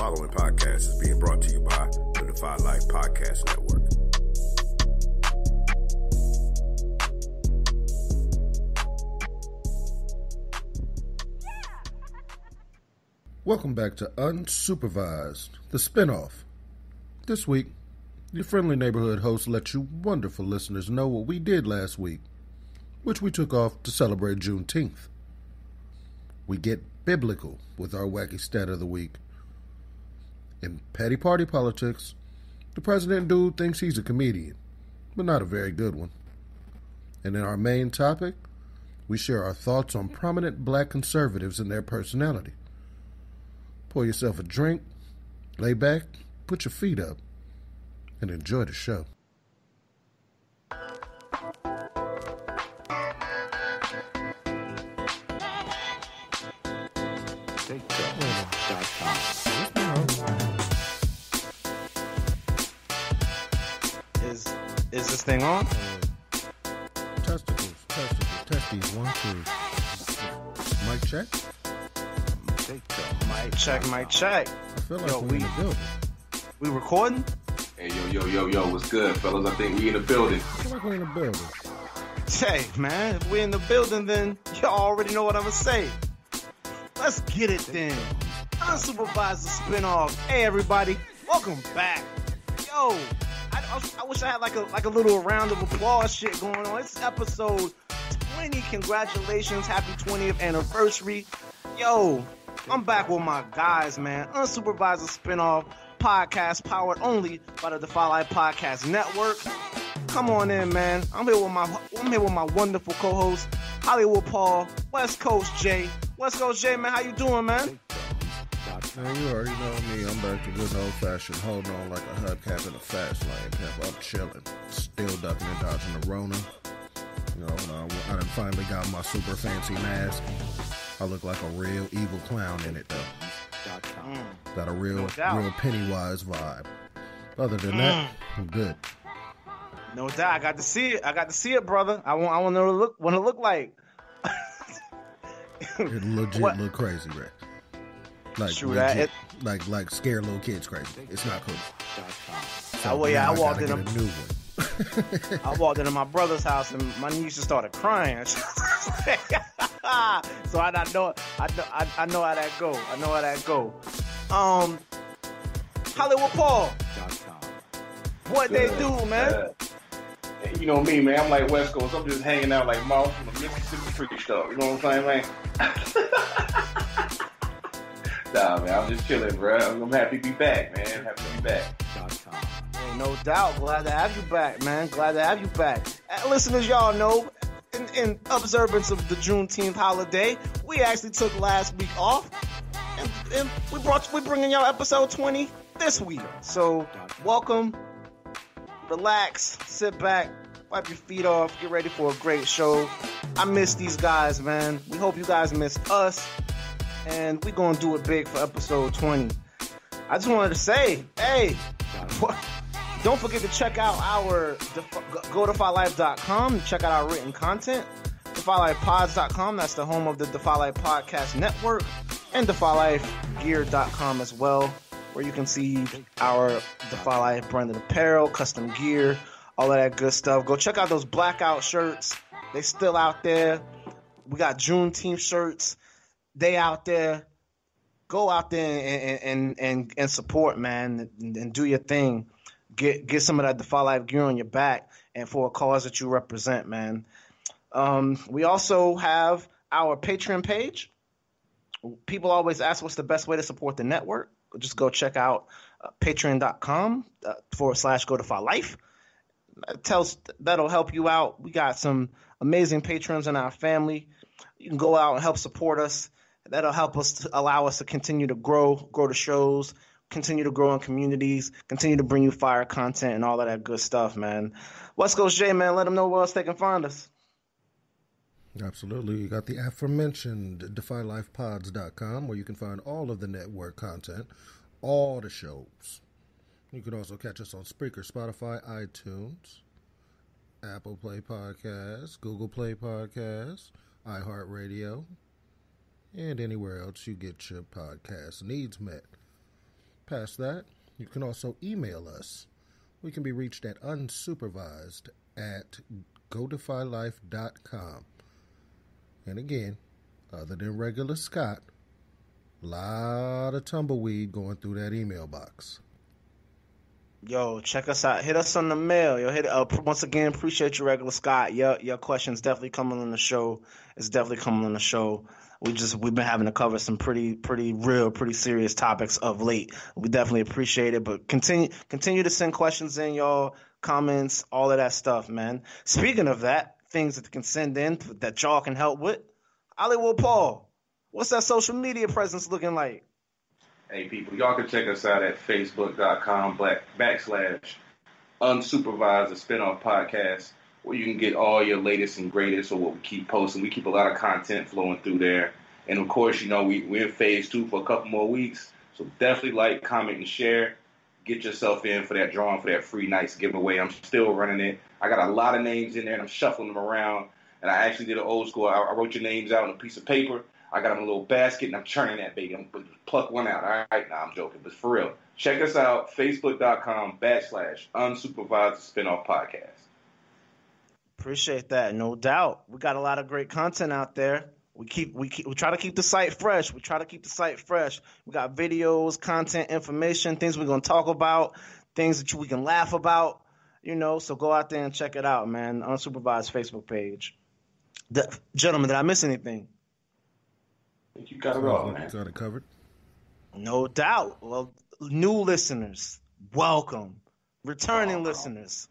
following podcast is being brought to you by the Defy Life Podcast Network. Welcome back to Unsupervised, the Spinoff. This week, your friendly neighborhood host lets you wonderful listeners know what we did last week, which we took off to celebrate Juneteenth. We get biblical with our Wacky Stat of the week. In petty party politics, the president dude thinks he's a comedian, but not a very good one. And in our main topic, we share our thoughts on prominent black conservatives and their personality. Pour yourself a drink, lay back, put your feet up, and enjoy the show. Is this thing on? Testicles, testes, 1, 2. Mic check? Mic check. I feel like we in the building. We recording? Hey, yo, what's good, fellas? I think we in the building. I feel like we're in the building. Hey, man, if we're in the building, then y'all already know what I'm gonna say. Let's get it then. Unsupervised, the Spinoff. Hey, everybody, welcome back. Yo, I wish I had like a little round of applause shit going on. It's episode 20. Congratulations, happy 20th anniversary. Yo, I'm back with my guys, man. Unsupervised, the Spinoff podcast, powered only by the Defy Life Podcast Network. Come on in, man. I'm here with my wonderful co-host, Hollywood Paul, West Coast Jay. West Coast Jay, man, how you doing, man? Man, you already know me. I'm back to good old-fashioned holding on like a hubcap in a fast lane, pimp. I'm chilling. Still ducking and dodging the Rona. You know, I done finally got my super fancy mask. I look like a real evil clown in it, though. Got a real Pennywise vibe. Other than that, I'm good. No doubt. I got to see it, brother. I want to look like. It legit look crazy, right? Like true legit, that. like scare little kids crazy. It's not cool. So, I walked in a new one. I walked into my brother's house and my niece just started crying. So I know how that go. Hollywood Paul, what they do, man? You know me, man. I'm like West Coast. I'm just hanging out like mouse from the Mississippi Tree stuff. You know what I'm saying, man? Nah, man. I'm just chilling, bro. I'm happy to be back, man. Happy to be back. Hey, no doubt. Glad to have you back, man. Glad to have you back. Listeners, y'all know, in observance of the Juneteenth holiday, we actually took last week off, and we're bringing y'all episode 20 this week. So, welcome. Relax, sit back, wipe your feet off, get ready for a great show. I miss these guys, man. We hope you guys missed us, and we're going to do it big for episode 20. I just wanted to say, hey, don't forget to check out go to defylife.com and check out our written content. DefyLifePods.com, that's the home of the Defy Life Podcast Network, and DefyLifeGear.com as well, where you can see our Defy Life branded apparel, custom gear, all of that good stuff. Go check out those blackout shirts. They still out there. We got Juneteenth shirts. They out there. Go out there and support, man, and do your thing. Get some of that Defy Life gear on your back and for a cause that you represent, man. We also have our Patreon page. People always ask what's the best way to support the network. Just go check out patreon.com /GoDefyLife. That'll help you out. We got some amazing patrons in our family. You can go out and help support us. That'll help us to allow us to continue to grow the shows, continue to grow in communities, continue to bring you fire content and all of that good stuff, man. West Coast J, man, let them know where else they can find us. Absolutely. You got the aforementioned DefyLifePods.com, where you can find all of the network content, all the shows. You can also catch us on Spreaker, Spotify, iTunes, Apple Play Podcasts, Google Play Podcasts, iHeartRadio, and anywhere else you get your podcast needs met. Past that, you can also email us. We can be reached at unsupervised@godefylife.com. And again, other than regular Scott, a lot of tumbleweed going through that email box. Yo, check us out. Hit us on the mail. Yo, once again, appreciate you, regular Scott. Your questions definitely coming on the show. It's definitely coming on the show. We've been having to cover some pretty serious topics of late. We definitely appreciate it. But continue to send questions in, y'all, comments, all of that stuff, man. Speaking of that, things that you can send in that y'all can help with. Hollywood Paul, what's that social media presence looking like? Hey, people, y'all can check us out at facebook.com/unsupervised, the Spinoff podcast, where you can get all your latest and greatest of what we keep posting. We keep a lot of content flowing through there. And, of course, we're in phase 2 for a couple more weeks. So definitely like, comment, and share. Get yourself in for that drawing, for that free nights giveaway. I'm still running it. I got a lot of names in there, and I'm shuffling them around. And I actually did an old school. I wrote your names out on a piece of paper. I got them in a little basket, and I'm churning that baby. I'm going to pluck one out. All right? Nah, I'm joking. But for real, check us out, facebook.com/unsupervised Spinoff podcast. Appreciate that. No doubt. We got a lot of great content out there. We try to keep the site fresh. We got videos, content, information, things we're going to talk about, things that we can laugh about, so go out there and check it out, man. Unsupervised Facebook page. Gentlemen, did I miss anything? I think you got it all, man. Got it covered. No doubt. Well, new listeners, welcome. Returning listeners,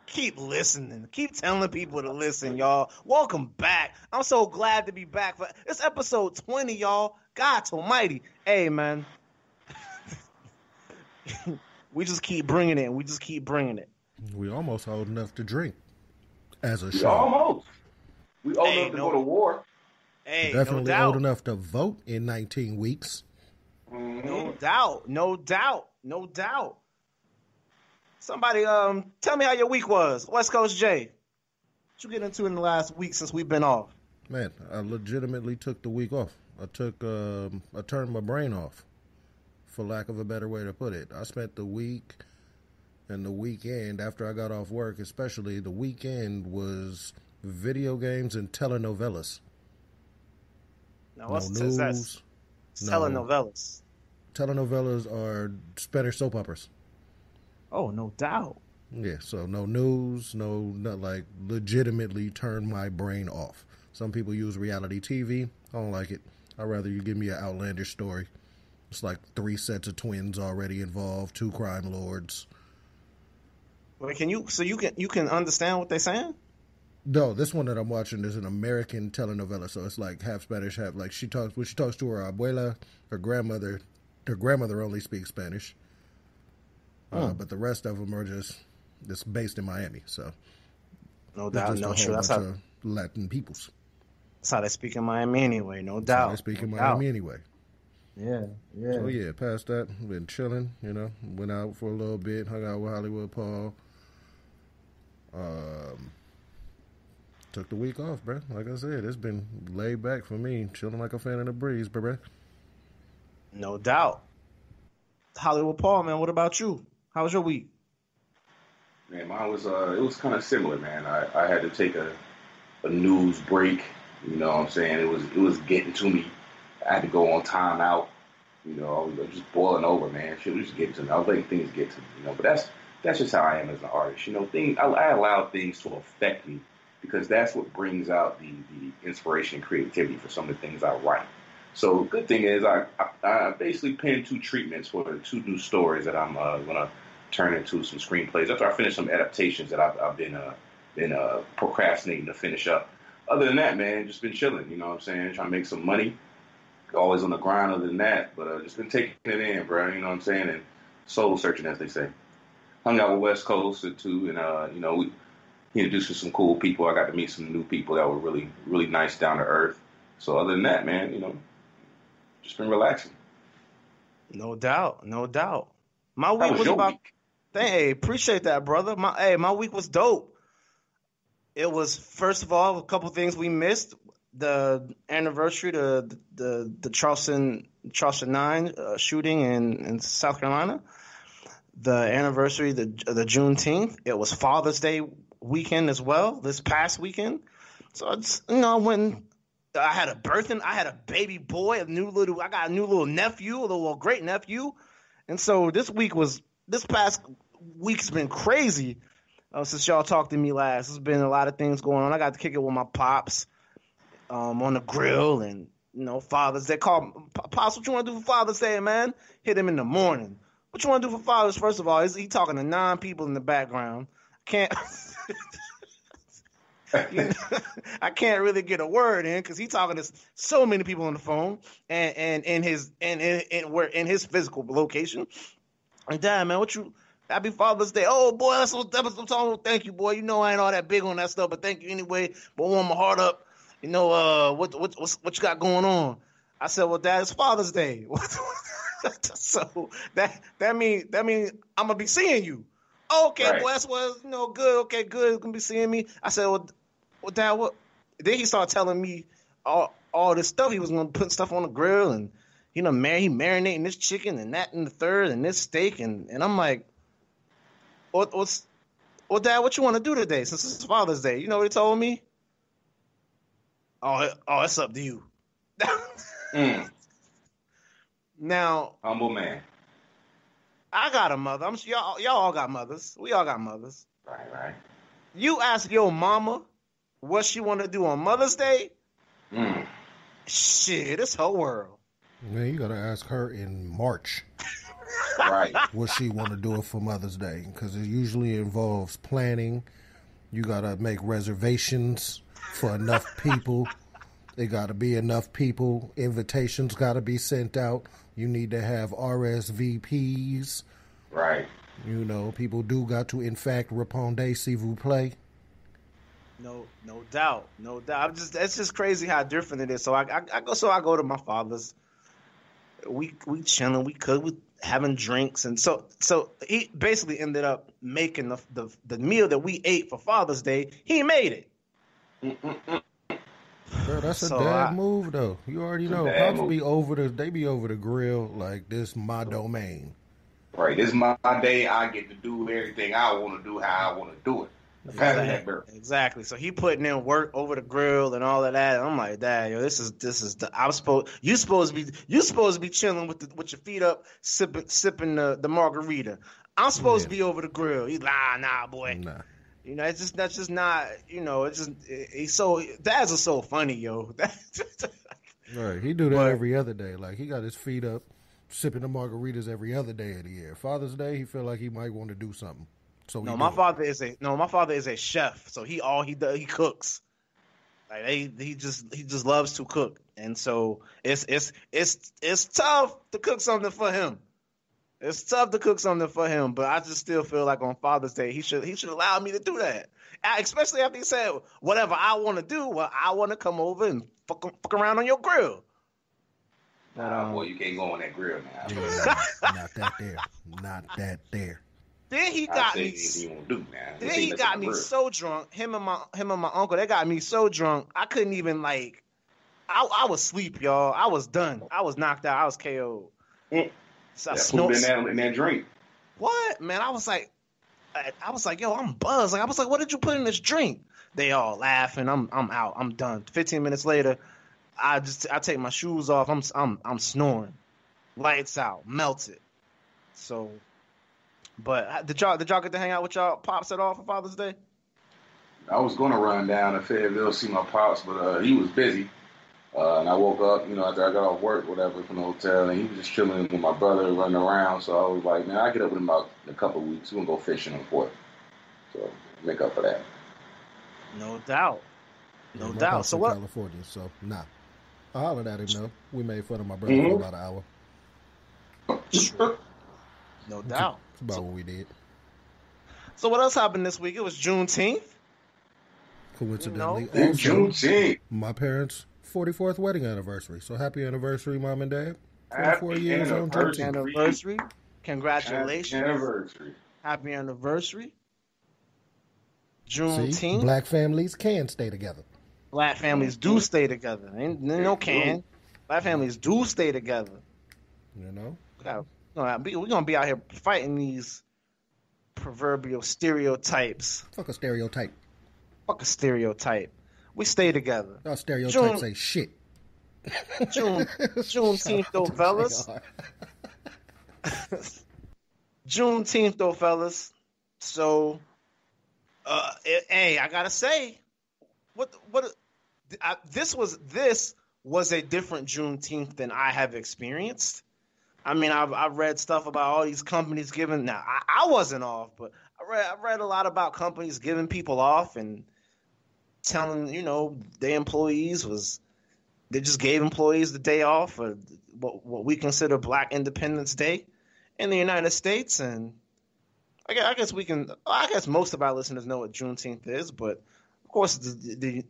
keep listening. Keep telling people to listen, y'all. Welcome back. I'm so glad to be back. It's episode 20, y'all. God almighty. Hey, man. We just keep bringing it. We almost old enough to drink as a We show. almost. We old enough to go to war. Hey, Definitely no doubt. old enough to vote in 19 weeks. No doubt. Somebody, tell me how your week was. West Coast Jay. What you get into in the last week since we've been off? Man, I legitimately took the week off. I turned my brain off, for lack of a better way to put it. I spent the week and the weekend after I got off work, especially the weekend, was video games and telenovelas. Now, what's no news. telenovelas? Telenovelas are Spanish soap operas. Oh, no doubt. Yeah, so no news, not like legitimately turn my brain off. Some people use reality TV. I don't like it. I'd rather you give me an outlandish story. It's like 3 sets of twins already involved, 2 crime lords. Wait, you can understand what they're saying? No, this one that I'm watching is an American telenovela, so it's like half Spanish, half like when she talks to her abuela, her grandmother only speaks Spanish. But the rest of them are just based in Miami, so no doubt, no sure. That's how Latin peoples. That's how they speak in Miami anyway, no doubt. They speak in Miami anyway. Yeah. So yeah, past that, been chilling. Went out for a little bit, hung out with Hollywood Paul. Took the week off, bro. Like I said, it's been laid back for me, chilling like a fan of the breeze, bro. No doubt. Hollywood Paul, man, what about you? How was your week? Man, mine was it was kind of similar, man. I had to take a news break. You know what I'm saying? It was getting to me. I had to go on timeout. I was just boiling over, man. Shit was just getting to me. I was letting things get to me. But that's just how I am as an artist. I allow things to affect me because that's what brings out the inspiration and creativity for some of the things I write. So the good thing is I basically penned 2 treatments for 2 new stories that I'm going to turn into some screenplays after I finish some adaptations that I've been procrastinating to finish up. Other than that, man, just been chilling, you know what I'm saying? Trying to make some money. Always on the grind other than that, but just been taking it in, bro, you know what I'm saying? And soul searching, as they say. Hung out with West Coast, too, and, we introduced to some cool people. I got to meet some new people that were really, really nice, down to earth. So other than that, man, just been relaxing. No doubt. My week was about... week? Hey, appreciate that, brother. My week was dope. It was, first of all, a couple things we missed. the anniversary, the Charleston 9 shooting in South Carolina, the anniversary, the Juneteenth. It was Father's Day weekend as well, this past weekend. So it's, I went. I had a baby boy, I got a new little nephew, a little great nephew, and so this past week's been crazy. Since y'all talked to me last, there's been a lot of things going on. I got to kick it with my pops on the grill, and Father's Day. Call Pops, what you want to do for Father's Day, man? Hit him in the morning. What you want to do for Father's? First of all, he talking to 9 people in the background. I can't really get a word in because he's talking to so many people on the phone and in his physical location. And Dad, man, Happy Father's Day. Oh boy, that's what I'm talking about. Thank you, boy. I ain't all that big on that stuff, but thank you anyway. But warm my heart up. What you got going on? I said, well, Dad, it's Father's Day. So that mean I'm gonna be seeing you. Okay, right. Boy, that's what good. Okay, good. You're gonna be seeing me. I said, well, Dad, what? Then he started telling me all this stuff. He was gonna put stuff on the grill, and he marinating this chicken and that and the third and this steak, and I'm like, Dad, what you want to do today since it's Father's Day? You know what he told me? Oh, it's up to you. Now, humble man. I got a mother. I'm sure y'all all got mothers. We all got mothers. Right. You ask your mama what she want to do on Mother's Day. Shit, it's her world. Man, you gotta ask her in March. Right. What she want to do for Mother's Day, because it usually involves planning. You gotta make reservations for enough people. There gotta be enough people. Invitations gotta be sent out. You need to have RSVPs. Right. People do got to, in fact, répondre s'il vous plaît. No doubt. It's just crazy how different it is. So I go to my father's. We chilling, we cook, we having drinks, and so he basically ended up making the meal that we ate for Father's Day. He made it. Bro, that's a dad move though. You already know. Pops be over the grill like this my domain. Right, this is my day. I get to do everything I want to do how I want to do it. Exactly. So he putting in work over the grill and all of that. And I'm like, Dad, this is you supposed to be chilling with your feet up, sipping the margarita. I'm supposed to be over the grill. He's like, nah, boy. Nah. That's just not. Dads are so funny, yo. Right, he do that every other day. Like he got his feet up, sipping the margaritas every other day of the year. Father's Day, he feel like he might want to do something. So my father is a chef. So he cooks. Like he just loves to cook, and so it's tough to cook something for him. It's tough to cook something for him, but I just still feel like on Father's Day he should allow me to do that. Especially after he said whatever I want to do. Well, I want to come over and fuck around on your grill. Boy, you can't go on that grill now. Yeah, not that there. Then he got me. Then he got me so drunk. Him and my uncle, they got me so drunk. I couldn't even I was asleep, y'all. I was done. I was knocked out. I was KO'd. So food in that drink. What, man? I was like, yo, I'm buzzed. I was like, what did you put in this drink? They all laughing. I'm out. I'm done. 15 minutes later, I take my shoes off. I'm snoring. Lights out. Melted. So. But did y'all get to hang out with y'all pops at all for Father's Day? I was going to run down to Fayetteville see my pops, but he was busy. And I woke up, after I got off work, whatever, from the hotel, and he was just chilling with my brother, running around. So I was like, man, I'll get up with him about a couple of weeks. We're going to go fishing on Fort. So make up for that. No doubt. No doubt. So what? California, so nah. I hollered at him, though. We made fun of my brother for about an hour. Sure. No doubt. That's about what we did. So what else happened this week? It was Juneteenth. Coincidentally, Juneteenth. My parents' 44th wedding anniversary. So happy anniversary, Mom and Dad. 24 years on Juneteenth. Anniversary. Congratulations. Happy anniversary. Happy anniversary. Juneteenth. See, black families can stay together. Black families do stay together. Ain't no can. Black families do stay together. You know? We're gonna be out here fighting these proverbial stereotypes. Fuck a stereotype. Fuck a stereotype. We stay together. Y'all stereotypes say shit. Juneteenth, though, fellas. Juneteenth, though, fellas. So, hey, I gotta say, this was a different Juneteenth than I have experienced. I mean, I've read stuff about all these companies giving. Now, I wasn't off, but I read a lot about companies giving people off and telling their employees they just gave employees the day off for what we consider Black Independence Day in the United States. And I guess most of our listeners know what Juneteenth is, but of course the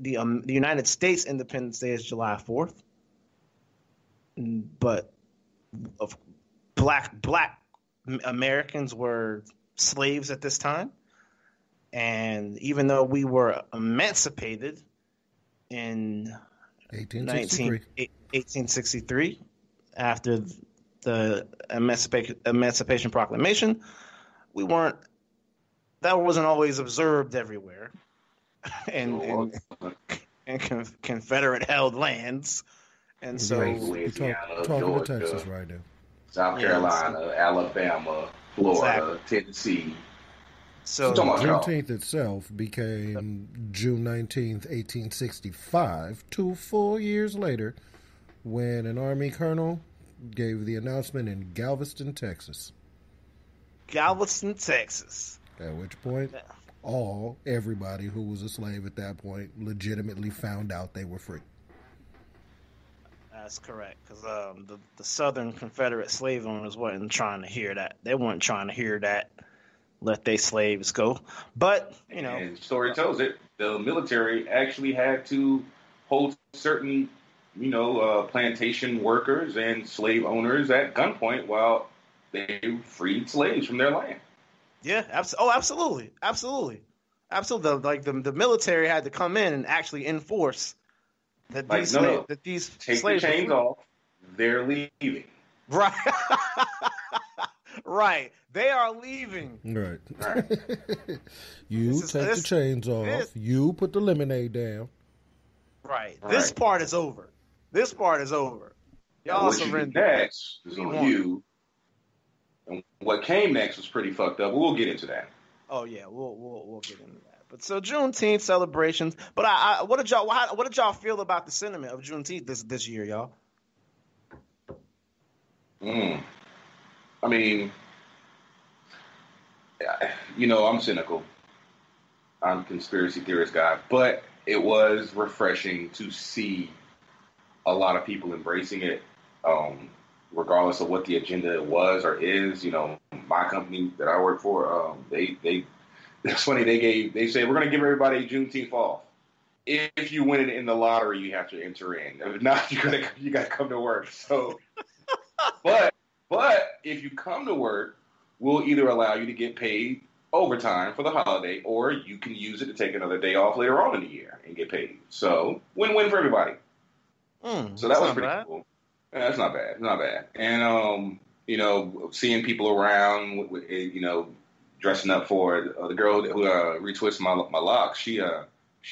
United States Independence Day is July 4th. But Black Americans were slaves at this time, and even though we were emancipated in 1863 after the Emancipation Proclamation, that wasn't always observed everywhere in Confederate held lands. And so we're talking to Texas right now. South Carolina, Alabama, Florida, Tennessee. So Juneteenth itself became June 19th, 1865, 2 full years later, when an Army colonel gave the announcement in Galveston, Texas. Galveston, Texas. At which point, everybody who was a slave at that point legitimately found out they were free. That's correct, because the Southern Confederate slave owners wasn't trying to hear that. They weren't trying to hear that. Let their slaves go. But, and the story tells it, the military actually had to hold certain, plantation workers and slave owners at gunpoint while they freed slaves from their land. Yeah, absolutely. Absolutely. Like the military had to come in and actually enforce that these take slaves the chains off. They're leaving. Right. Right. They are leaving. Right. You take the chains off. You put the lemonade down. Right. This part is over. Y'all surrender. Next is on you. And what came next was pretty fucked up. We'll get into that. Oh yeah, we'll get into that. But so Juneteenth celebrations. But what did y'all feel about the sentiment of Juneteenth this year, y'all? I mean, I'm cynical. I'm a conspiracy theorist guy, but it was refreshing to see a lot of people embracing it, regardless of what the agenda was or is. My company that I work for, it's funny, they said, we're going to give everybody Juneteenth off. If you win it in the lottery, you have to enter in. If not, you got to come to work. So, but if you come to work, we'll either allow you to get paid overtime for the holiday, or you can use it to take another day off later on in the year and get paid. So win-win for everybody. So that was pretty cool. Yeah, that's not bad. Not bad. And seeing people around, dressing up for the girl who retwisted my locks. She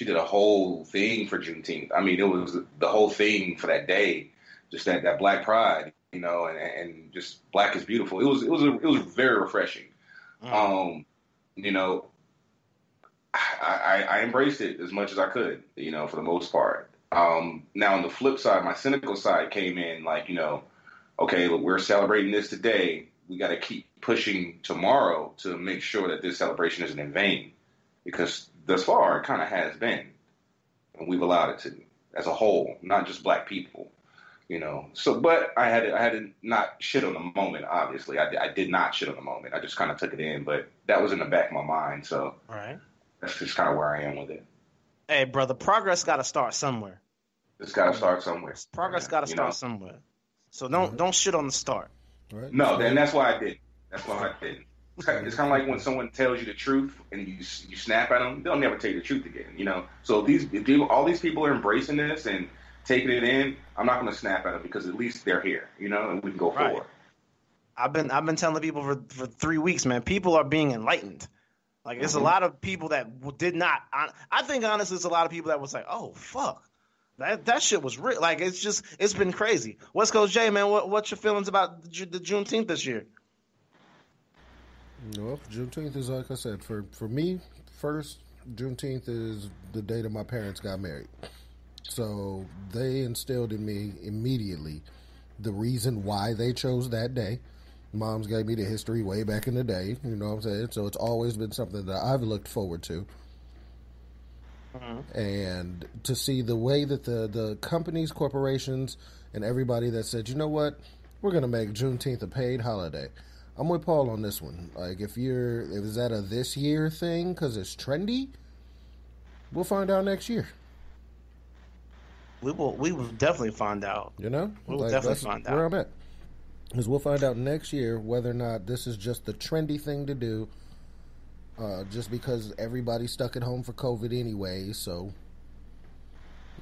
did a whole thing for Juneteenth. I mean, it was the whole thing for that day, just that Black pride. And just Black is beautiful. It was very refreshing. I embraced it as much as I could, for the most part. Now on the flip side, my cynical side came in like, okay, look, we're celebrating this today. We got to keep pushing tomorrow to make sure that this celebration isn't in vain, because thus far it kind of has been, and we've allowed it to as a whole, not just Black people. So, but I had to not shit on the moment. Obviously, I did not shit on the moment. I just kind of took it in, but that was in the back of my mind. So, all right, that's just kind of where I am with it. Hey, brother, progress got to start somewhere. It's got to start somewhere. Progress got to start somewhere. So don't shit on the start. Right. No, then that's why I didn't. That's why I didn't. It's kind of like when someone tells you the truth and you snap at them, they'll never tell you the truth again, you know? So if all these people are embracing this and taking it in, I'm not going to snap at them because at least they're here, you know, and we can go forward. I've been telling people for 3 weeks, man, people are being enlightened. Like, there's a lot of people that did not. I think, honestly, it's a lot of people that was like, oh, fuck. That shit was real. Like, it's been crazy. West Coast J, man, what's your feelings about the Juneteenth this year? Well, Juneteenth is, like I said, for me, first, Juneteenth is the day that my parents got married. So they instilled in me immediately the reason why they chose that day. Moms gave me the history way back in the day, you know what I'm saying? So it's always been something that I've looked forward to. And to see the way that the companies, corporations, and everybody that said, you know what, we're going to make Juneteenth a paid holiday. I'm with Paul on this one. Like, if is that a this year thing because it's trendy, we'll find out next year. We will definitely find out. You know? We will definitely find out. Where I'm at. Because we'll find out next year whether or not this is just the trendy thing to do, just because everybody's stuck at home for COVID anyway, so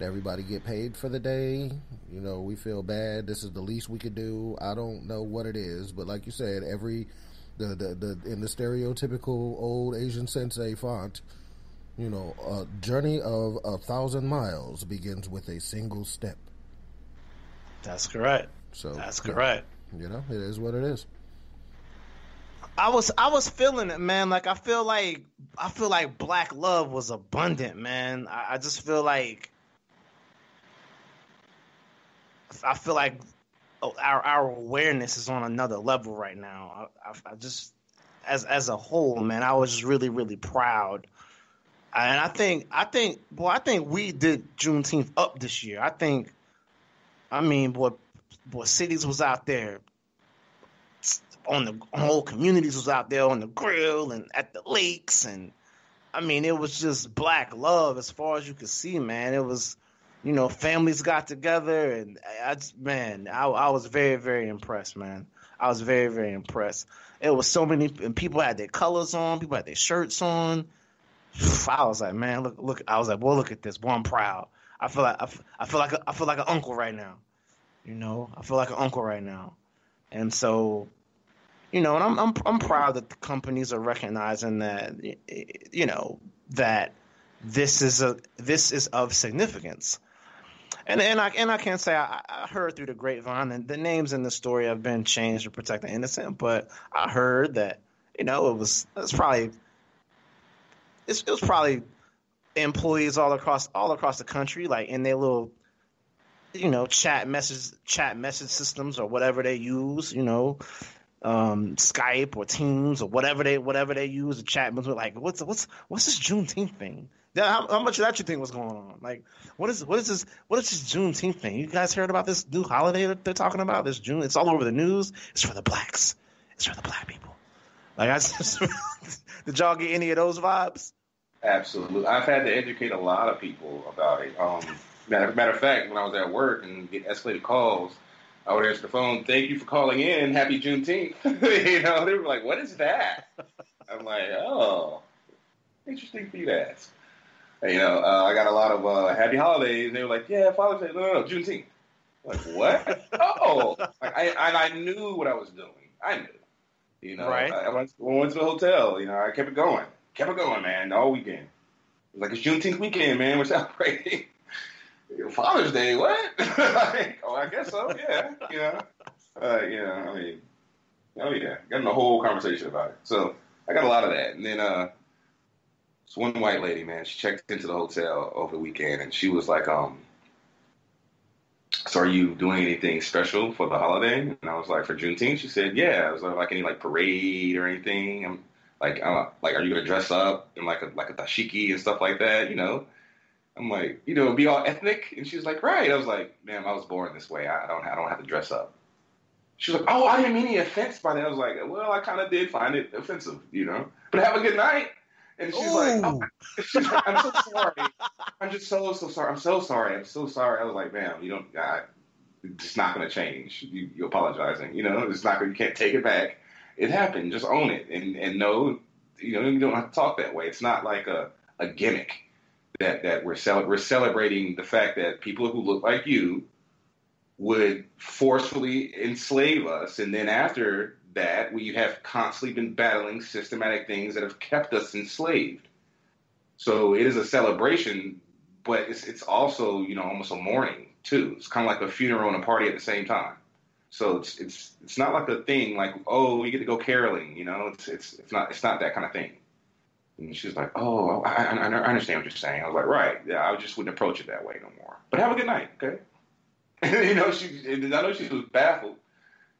everybody get paid for the day. You know, we feel bad. This is the least we could do. I don't know what it is, but like you said, in the stereotypical old Asian sensei font, you know, a journey of 1,000 miles begins with a single step. That's correct. So that's correct. You know, it is what it is. I was feeling it, man. Like, I feel like black love was abundant, man. I just feel like our awareness is on another level right now. I just, as a whole, man, I was just really, really proud. And I think we did Juneteenth up this year. Cities was out there, whole communities was out there on the grill and at the lakes, and I mean, it was just black love as far as you could see, man. It was, you know, families got together, and I was very, very impressed, man. I was very, very impressed. It was so many, and people had their colors on, people had their shirts on. I was like, man, look. I was like, boy, look at this. Boy, I'm proud. I feel like an uncle right now. You know, I feel like an uncle right now, and so, you know, and I'm proud that the companies are recognizing that, you know, that this is of significance, and I can't say I heard through the grapevine, and the names in the story have been changed to protect the innocent, but I heard that, you know, it was probably employees all across the country, like in their little, you know, chat message systems or whatever they use, you know, Skype or Teams or whatever they use, the chat with, like, what's this Juneteenth thing? How much of that you think was going on? Like, what is this Juneteenth thing? You guys heard about this new holiday that they're talking about? This June, it's all over the news. It's for the blacks. It's for the black people. Like, did y'all get any of those vibes? Absolutely. I've had to educate a lot of people about it. Matter of fact, when I was at work and get escalated calls, I would answer the phone, "Thank you for calling in. Happy Juneteenth." You know, they were like, "What is that?" I'm like, "Oh, interesting for you to ask." And, you know, I got a lot of happy holidays. And they were like, "Yeah, Father's Day." No, Juneteenth. I'm like, what? Oh, like, I knew what I was doing. I knew. You know, right. I went to the hotel. You know, I kept it going, man, all weekend. It was like, it's Juneteenth weekend, man. We're celebrating. Father's Day, what? Like, oh, I guess so, yeah. You know, I mean, oh yeah, got in a whole conversation about it. So I got a lot of that. And then this one white lady, man, she checked into the hotel over the weekend, and she was like, "So are you doing anything special for the holiday?" And I was like, "For Juneteenth?" She said, "Yeah." I was like any like parade or anything? I'm like, are you gonna dress up in like a dashiki and stuff like that? You know? I'm like, you know, be all ethnic. And she was like, "Right." I was like, "Ma'am, I was born this way. I don't have to dress up." She was like, "Oh, I didn't mean any offense by that." I was like, "Well, I kind of did find it offensive, you know. But have a good night." And she's like, "Oh." She's like, "I'm so sorry. I'm just so sorry. I'm so sorry. I'm so sorry." I was like, "Ma'am, you don't. It's not going to change. You apologizing. You know, it's not. You can't take it back." It happened. Just own it. And no, you don't have to talk that way. It's not like a gimmick that we're celebrating the fact that people who look like you would forcefully enslave us. And then after that, we have constantly been battling systematic things that have kept us enslaved. So it is a celebration, but it's also, almost a mourning too. It's kind of like a funeral and a party at the same time. So it's not like a thing like, oh, we get to go caroling, it's not that kind of thing. And she's like, oh, I understand what you're saying. I was like, right, yeah, I just wouldn't approach it that way no more. But have a good night, okay? I know she was baffled.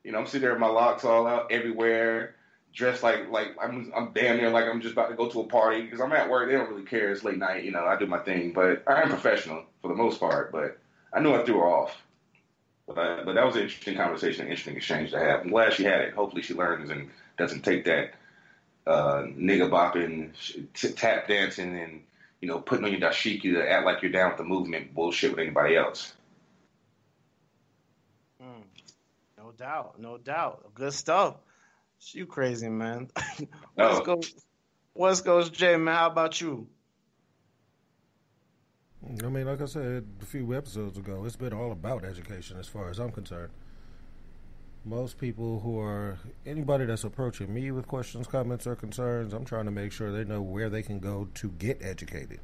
I'm sitting there with my locks all out everywhere, dressed like I'm damn near like I'm just about to go to a party because I'm at work. They don't really care. It's late night, I do my thing, but I am professional for the most part. But I knew I threw her off. But that was an interesting conversation, an interesting exchange to have. I'm glad she had it. Hopefully she learns and doesn't take that nigga bopping, tap dancing, and putting on your dashiki to act like you're down with the movement bullshit with anybody else. No doubt. Good stuff. You crazy, man. No. West Coast Jay, man, how about you? I mean, like I said a few episodes ago, it's been all about education as far as I'm concerned. Most people anybody that's approaching me with questions, comments, or concerns, I'm trying to make sure they know where they can go to get educated.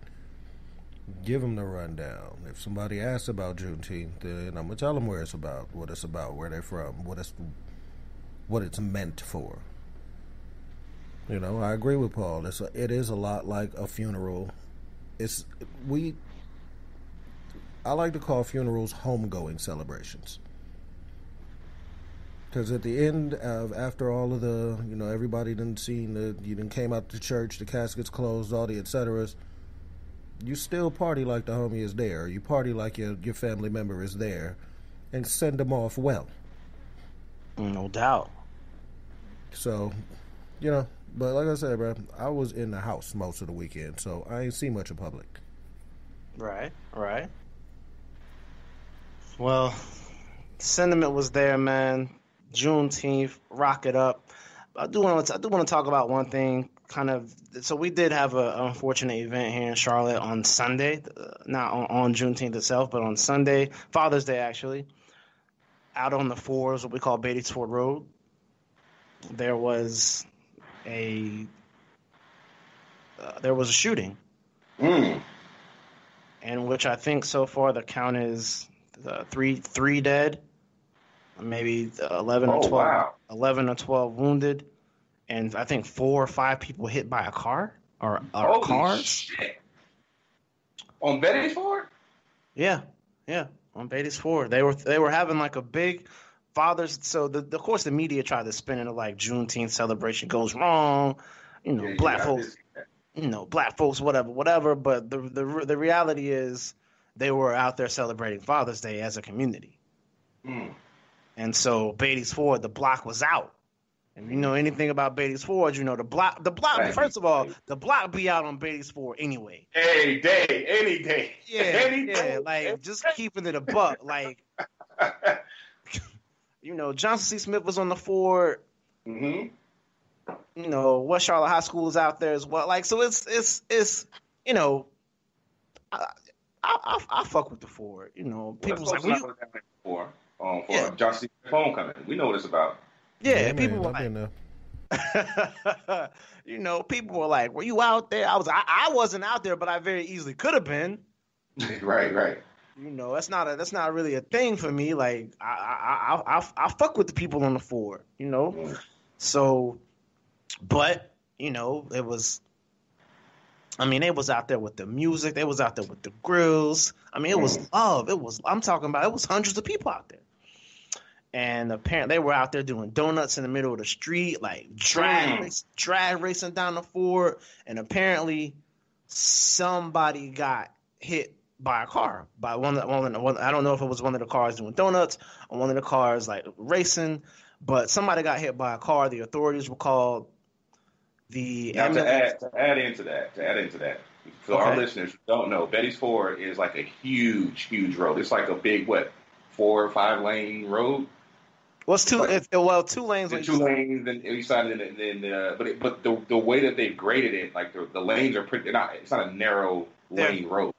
Give them the rundown. If somebody asks about Juneteenth, then I'm going to tell them where it's about, where they're from, what it's meant for. I agree with Paul. It is a lot like a funeral. I like to call funerals homegoing celebrations. Because at the end of, after all of the, everybody done seen you done came out to church, the casket's closed, all the et ceteras, you still party like the homie is there. You party like your family member is there and send them off well. No doubt. So, but like I said, bro, I was in the house most of the weekend, so I ain't see much of public. Right. Well, sentiment was there, man. Juneteenth, rock it up. I do want to talk about one thing. So we did have an unfortunate event here in Charlotte on Sunday, not on Juneteenth itself, but on Sunday, Father's Day actually. Out on the 4s, what we call Beatty's Ford Road, there was a shooting, in which I think so far the count is three dead, maybe 11 or 12, wow. 11 or 12 wounded, and I think 4 or 5 people hit by a car or cars. Shit. On Betty's Ford? Yeah, on Beatty's Ford. They were having like a big Father's. So of course the media tried to spin it like Juneteenth celebration goes wrong, black folks, black folks, whatever. But the reality is they were out there celebrating Father's Day as a community. And so Beatty's Ford, the block was out. And you know anything about Beatty's Ford, the block. First of all, the block be out on Beatty's Ford anyway. Any day. Yeah, like just keeping it a buck. Like, Johnson C. Smith was on the Ford. Mm-hmm. West Charlotte High School is out there as well. Like, so it's I fuck with the Ford. People's like, for Johnson C. Smith homecoming. We know what it's about. Yeah, people were like, people were like, "Were you out there?" I wasn't out there, but I very easily could have been. Right. That's not really a thing for me. Like, I fuck with the people on the Ford. So, but it was. I mean, they was out there with the music. They was out there with the grills. I mean, it was love. I'm talking about. It was hundreds of people out there. And apparently, they were out there doing donuts in the middle of the street, like drag racing down the Ford. And apparently, somebody got hit by a car. By one. I don't know if it was one of the cars doing donuts or one of the cars like racing, but somebody got hit by a car. The authorities were called. To add into that, for our listeners who don't know, Beatty's Ford is like a huge road. It's like a big 4 or 5 lane road. Well, it's two. But, two lanes. The two lanes and each side, and then but the way that they've graded it, like the lanes are pretty. It's not a narrow lane road.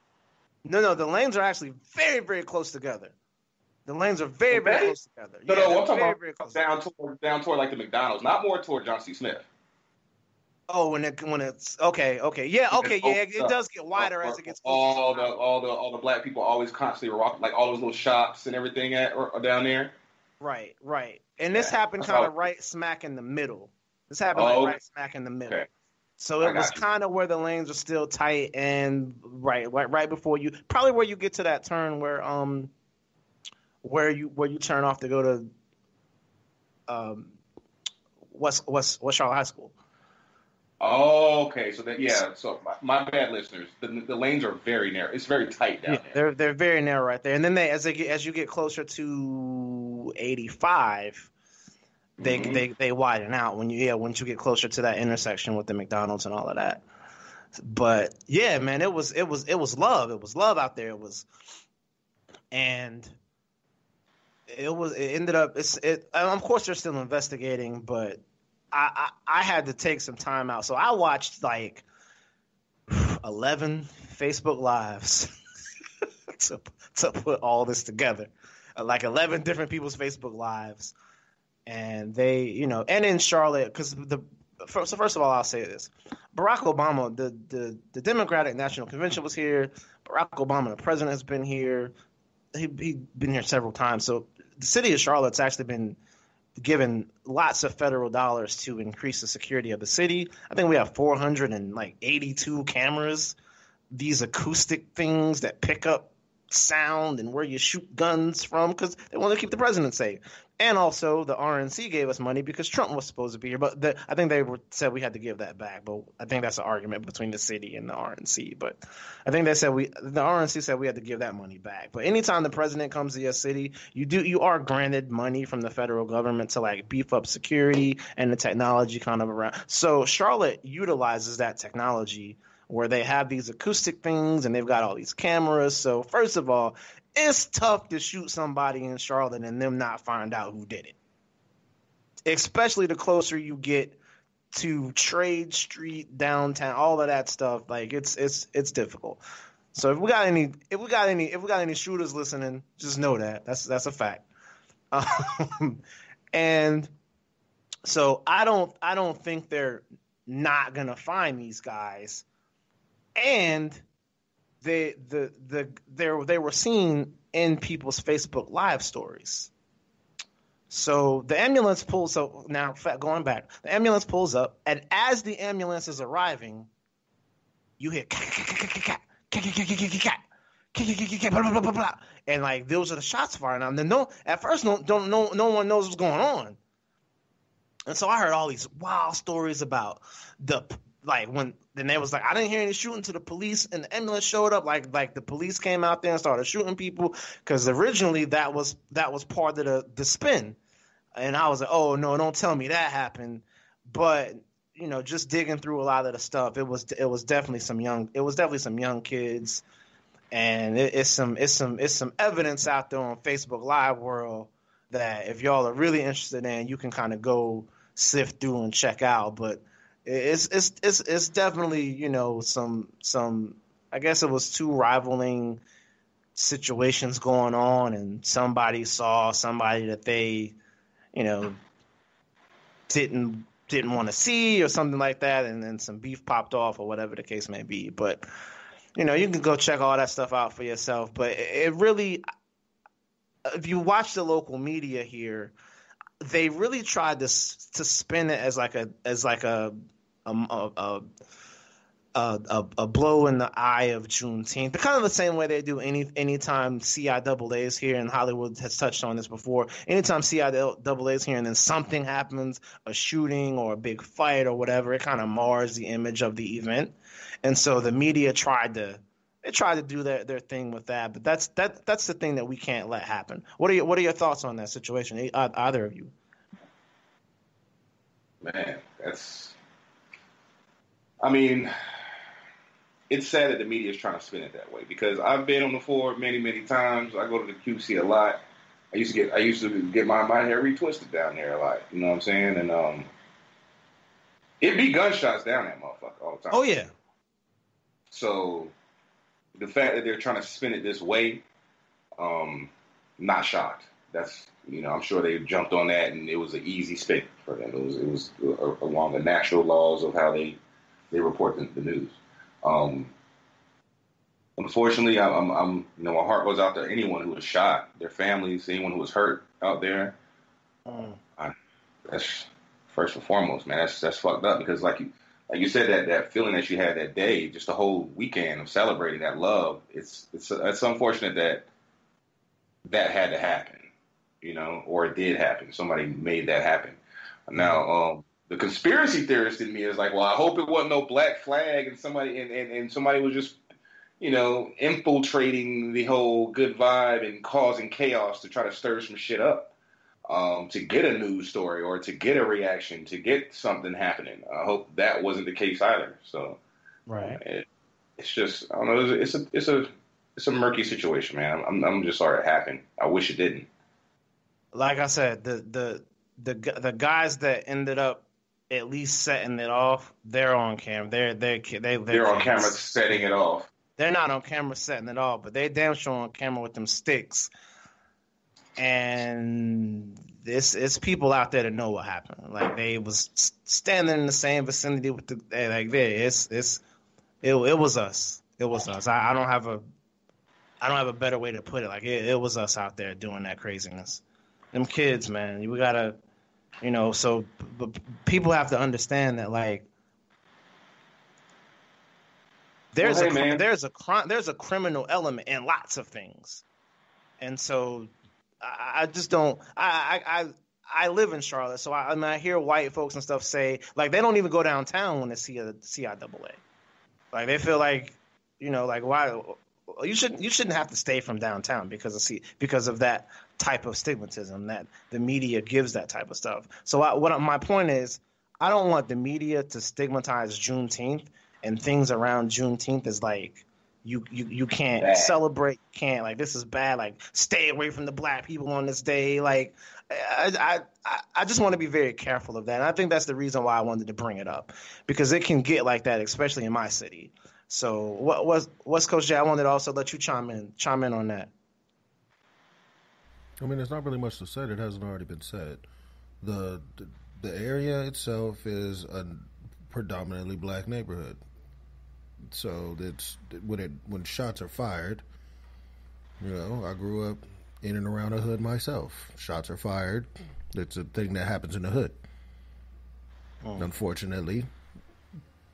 No, the lanes are actually very, very close together. The lanes are very, very close together. No, I'm talking about down toward like the McDonald's, not more toward John C. Smith. Oh, when it's okay, it does get wider as it gets closer. All the black people always constantly walk, like all those little shops and everything are down there. Right. And this happened kind of right smack in the middle. This happened right smack in the middle. Okay. So it was kind of where the lanes are still tight and right before you, probably where you get to that turn where you turn off to go to West Charlotte High School. Oh, okay. So So my bad, listeners. The lanes are very narrow. It's very tight down there. They're very narrow right there. And then as you get closer to 85, they widen out once you get closer to that intersection with the McDonald's and all of that. But yeah, man, it was love. It was love out there. It ended up. Of course, they're still investigating, but I had to take some time out. So I watched like 11 Facebook Lives to put all this together. Like 11 different people's Facebook Lives. And they, and in Charlotte, because so first of all, I'll say this. Barack Obama, the Democratic National Convention was here. Barack Obama, the president, has been here. He'd been here several times. So the city of Charlotte's actually been given lots of federal dollars to increase the security of the city. I think we have 482 cameras, these acoustic things that pick up sound and where you shoot guns from, because they want to keep the president safe. And also the RNC gave us money because Trump was supposed to be here, but I think they said we had to give that back. But I think that's an argument between the city and the RNC. But I think the RNC said we had to give that money back. But anytime the president comes to your city, you are granted money from the federal government to like beef up security and the technology kind of around. So Charlotte utilizes that technology where they have these acoustic things and they've got all these cameras. So first of all, it's tough to shoot somebody in Charlotte and them not find out who did it. Especially the closer you get to Trade Street, downtown, all of that stuff. Like it's difficult. So if we got any shooters listening, just know that. That's a fact. And so I don't think they're not gonna find these guys. And they were seen in people's Facebook Live stories. So the ambulance pulls up. Now, going back, the ambulance pulls up, and as the ambulance is arriving, you hear and like those are the shots firing. And then at first no one knows what's going on. And so I heard all these wild stories about then they was like, I didn't hear any shooting till the police and the ambulance showed up. Like the police came out there and started shooting people, because originally that was part of the spin. And I was like, oh no, don't tell me that happened. But just digging through a lot of the stuff, it was definitely some young kids, and it's some evidence out there on Facebook Live world that if y'all are really interested in, you can kind of go sift through and check out. But it's definitely some I guess it was two rivaling situations going on, and somebody saw somebody that they didn't want to see or something like that, and then some beef popped off or whatever the case may be. But you can go check all that stuff out for yourself. But it really, if you watch the local media here, they really tried to spin it as like a blow in the eye of Juneteenth, kind of the same way they do anytime CIAA's here, and Hollywood has touched on this before. Anytime CIAA's here and then something happens, a shooting or a big fight or whatever, it kind of mars the image of the event. And so the media tried to do their thing with that, but that's the thing that we can't let happen. What are your thoughts on that situation, either of you? Man, it's sad that the media is trying to spin it that way, because I've been on the floor many, many times. I go to the QC a lot, I used to get my hair retwisted down there a lot. You know what I'm saying? And it'd be gunshots down that motherfucker all the time. Oh yeah. So the fact that they're trying to spin it this way, not shocked. That's, I'm sure they jumped on that and it was an easy spin for them. It was along the natural laws of how they report the news. Unfortunately, I'm my heart goes out to anyone who was shot, their families, anyone who was hurt out there. That's first and foremost, man. That's fucked up because like you said, that feeling that you had that day, just the whole weekend of celebrating that love. It's unfortunate that had to happen, or it did happen. Somebody made that happen. Now, the conspiracy theorist in me is like, well, I hope it wasn't no black flag and somebody was just, infiltrating the whole good vibe and causing chaos to try to stir some shit up, to get a news story or to get a reaction, to get something happening. I hope that wasn't the case either. So, right. It's just, I don't know. It's a murky situation, man. I'm just sorry it happened. I wish it didn't. Like I said, the guys that ended up at least setting it off, they're on camera. They're on camera setting it off. They're not on camera setting it off, but they damn sure on camera with them sticks. And it's people out there that know what happened. Like they was standing in the same vicinity with it was us. It was us. I don't have a better way to put it. Like it was us out there doing that craziness. Them kids, man. We gotta, so but people have to understand that, like, there's a criminal element in lots of things, and so I just don't. I live in Charlotte, so I hear white folks and stuff say, like, they don't even go downtown when they see a CIAA. Like they feel like, like, why you shouldn't have to stay from downtown because of that type of stigmatism that the media gives that type of stuff. So my point is, I don't want the media to stigmatize Juneteenth and things around Juneteenth is like you can't bad. Celebrate, can't, like, this is bad, like, stay away from the black people on this day. Like I just want to be very careful of that. And I think that's the reason why I wanted to bring it up, because it can get like that, especially in my city. So what's Coach J? I wanted to also let you chime in on that. I mean, there's not really much to say that hasn't already been said. The area itself is a predominantly black neighborhood. So it's when shots are fired, I grew up in and around a hood myself. Shots are fired. It's a thing that happens in the hood. Unfortunately,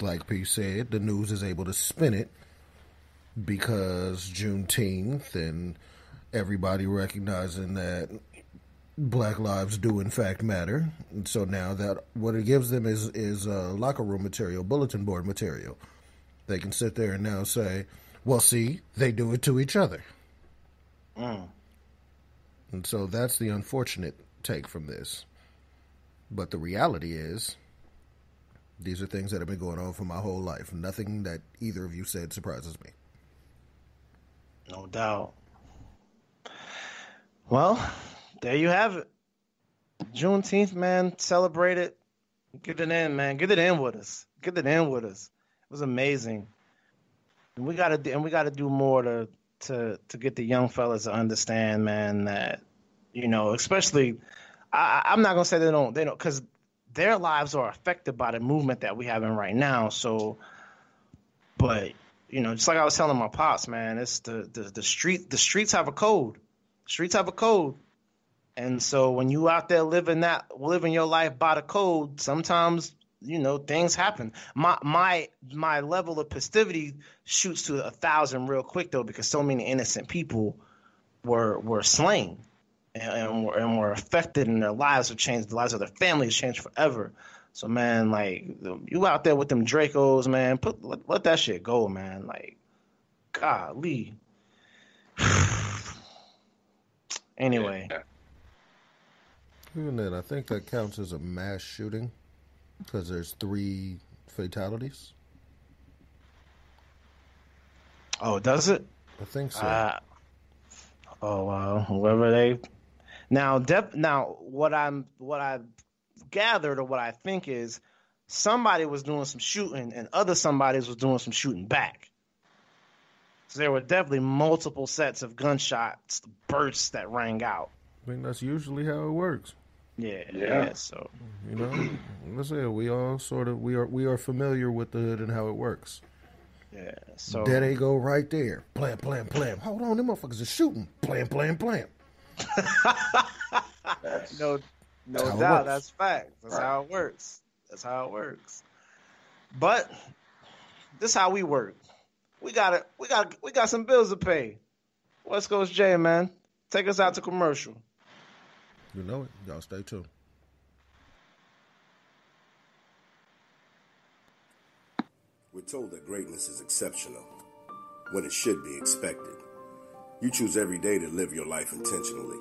like P said, the news is able to spin it because Juneteenth and everybody recognizing that black lives do in fact matter. And so now that what it gives them is locker room material, bulletin board material. They can sit there and now say, well, see, they do it to each other. And so that's the unfortunate take from this. But the reality is, these are things that have been going on for my whole life. Nothing that either of you said surprises me. No doubt. Well, there you have it. Juneteenth, man. Celebrate it. Get it in, man. Get it in with us. It was amazing. And we gotta do more to get the young fellas to understand, man, that, especially, I'm not gonna say they don't, because their lives are affected by the movement that we have in right now. So, but just like I was telling my pops, man, it's the streets have a code. Streets have a code. And so when you out there living your life by the code, sometimes, things happen. My level of festivity shoots to 1,000 real quick, though, because so many innocent people were slain and were affected, and their lives have changed. The lives of their families changed forever. So, man, like, you out there with them Dracos, man, let that shit go, man. Like, golly. Anyway. Even then, I think that counts as a mass shooting because there's 3 fatalities. Oh, does it? I think so. Oh, wow. Whoever Now, what I've gathered or what I think is somebody was doing some shooting and other somebodies was doing some shooting back. So there were definitely multiple sets of gunshots, bursts that rang out. I think that's usually how it works. Yeah. So let's say we all we are familiar with the hood and how it works. Yeah. So there they go right there. Blam, blam, blam. Hold on, them motherfuckers are shooting. Blam, blam, blam. No doubt. That's fact. That's how it works. But this is how we work. We got some bills to pay. West Coast J, man. Take us out to commercial. You know it. Y'all stay tuned. We're told that greatness is exceptional when it should be expected. You choose every day to live your life intentionally,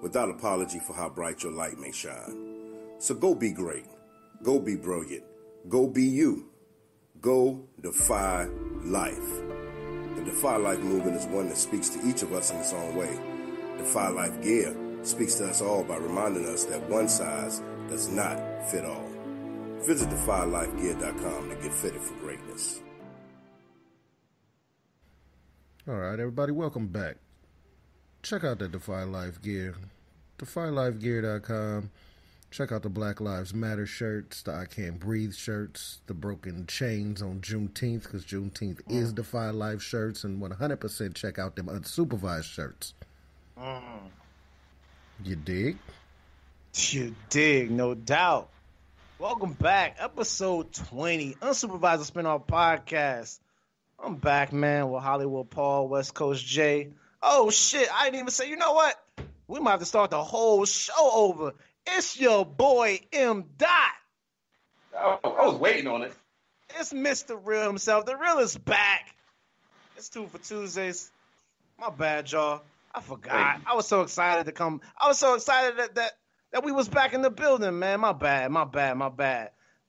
without apology for how bright your light may shine. So go be great. Go be brilliant. Go be you. Go defy life. The Defy Life movement is one that speaks to each of us in its own way. Defy Life gear speaks to us all by reminding us that one size does not fit all. Visit defylifegear.com to get fitted for greatness. All right, everybody, welcome back. Check out the Defy Life gear. defylifegear.com. Check out the Black Lives Matter shirts, the I Can't Breathe shirts, the broken chains on Juneteenth, because Juneteenth is Defy Life shirts, and 100% check out them Unsupervised shirts. You dig? You dig, no doubt. Welcome back, episode 20, Unsupervised Spinoff podcast. I'm back, man, with Hollywood Paul, West Coast J. Oh, shit, I didn't even say, you know what? We might have to start the whole show over. It's your boy, M. Dot. I was waiting on it. It's Mr. Real himself. The Real is back. It's 2 for Tuesdays. My bad, y'all. I forgot. I was so excited to come. I was so excited that we was back in the building, man. My bad.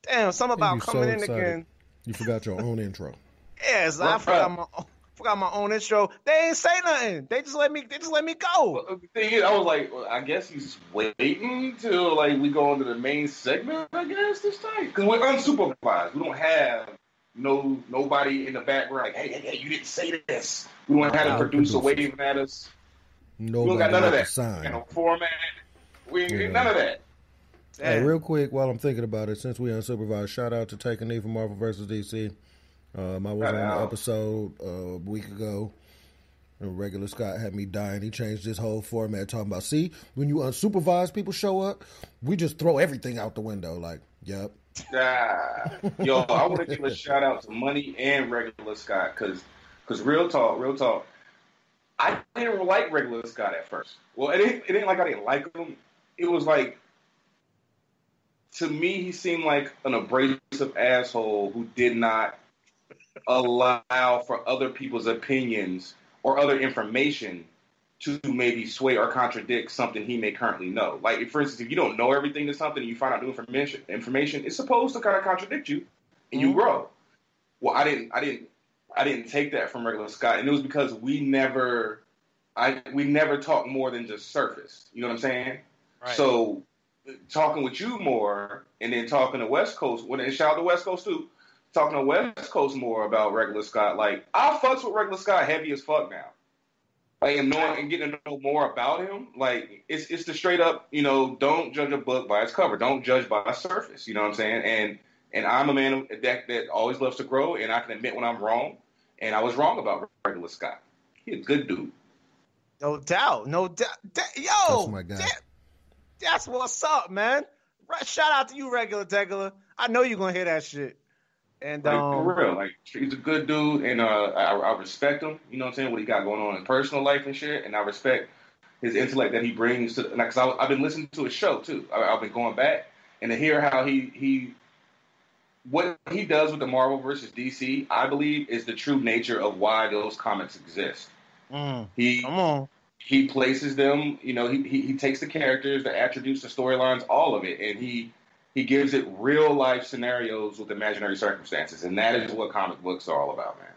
Damn, something about coming in again. You forgot your own intro. Yes, I forgot my own intro. They ain't say nothing. They just let me go. Well, the thing is, I was like, well, I guess he's waiting till we go into the main segment. I guess this time because we're unsupervised. We don't have nobody in the background. Like, hey, you didn't say this. We don't have a producer waving at us. Nobody we don't got none of that. Sign. We got no format. We ain't none of that. Hey, real quick, while I'm thinking about it, since we unsupervised, shout out to Take a Knee from Marvel vs. DC. I was on an episode a week ago, and Regular Scott had me dying. He changed his whole format, talking about, see, when you unsupervised people show up, we just throw everything out the window. Like, yep. Yo, I want to give a shout out to Money and Regular Scott, because real talk, I didn't like Regular Scott at first. Well, it ain't like I didn't like him. It was like, to me, he seemed like an abrasive asshole who did not allow for other people's opinions or other information to maybe sway or contradict something he may currently know. Like, for instance, if you don't know everything to something and you find out new information, it's supposed to kind of contradict you and you grow. Well, I didn't take that from Regular Scott, and it was because we never talked more than just surface. You know what I'm saying? Right. So talking with you more, and then talking to West Coast, and shout out to West Coast too. Talking to West Coast more about Regular Scott, like I fucks with Regular Scott heavy as fuck now. Like, and knowing and getting to know more about him, like it's the straight up, don't judge a book by its cover. Don't judge by its surface. You know what I'm saying? And I'm a man that always loves to grow, and I can admit when I'm wrong. And I was wrong about Regular Scott. He's a good dude. No doubt. Yo, that's my guy. That's what's up, man. Shout out to you, Regular Degular. I know you're gonna hear that shit. And for real, he's a good dude, and I respect him. You know what I'm saying? What he got going on in personal life and shit, and I respect his intellect that he brings to. Because I've been listening to his show too. I've been going back and to hear how what he does with the Marvel versus DC, I believe, is the true nature of why those comics exist. He places them. He takes the characters, the attributes, the storylines, all of it, and he gives it real life scenarios with imaginary circumstances, and that is what comic books are all about, man.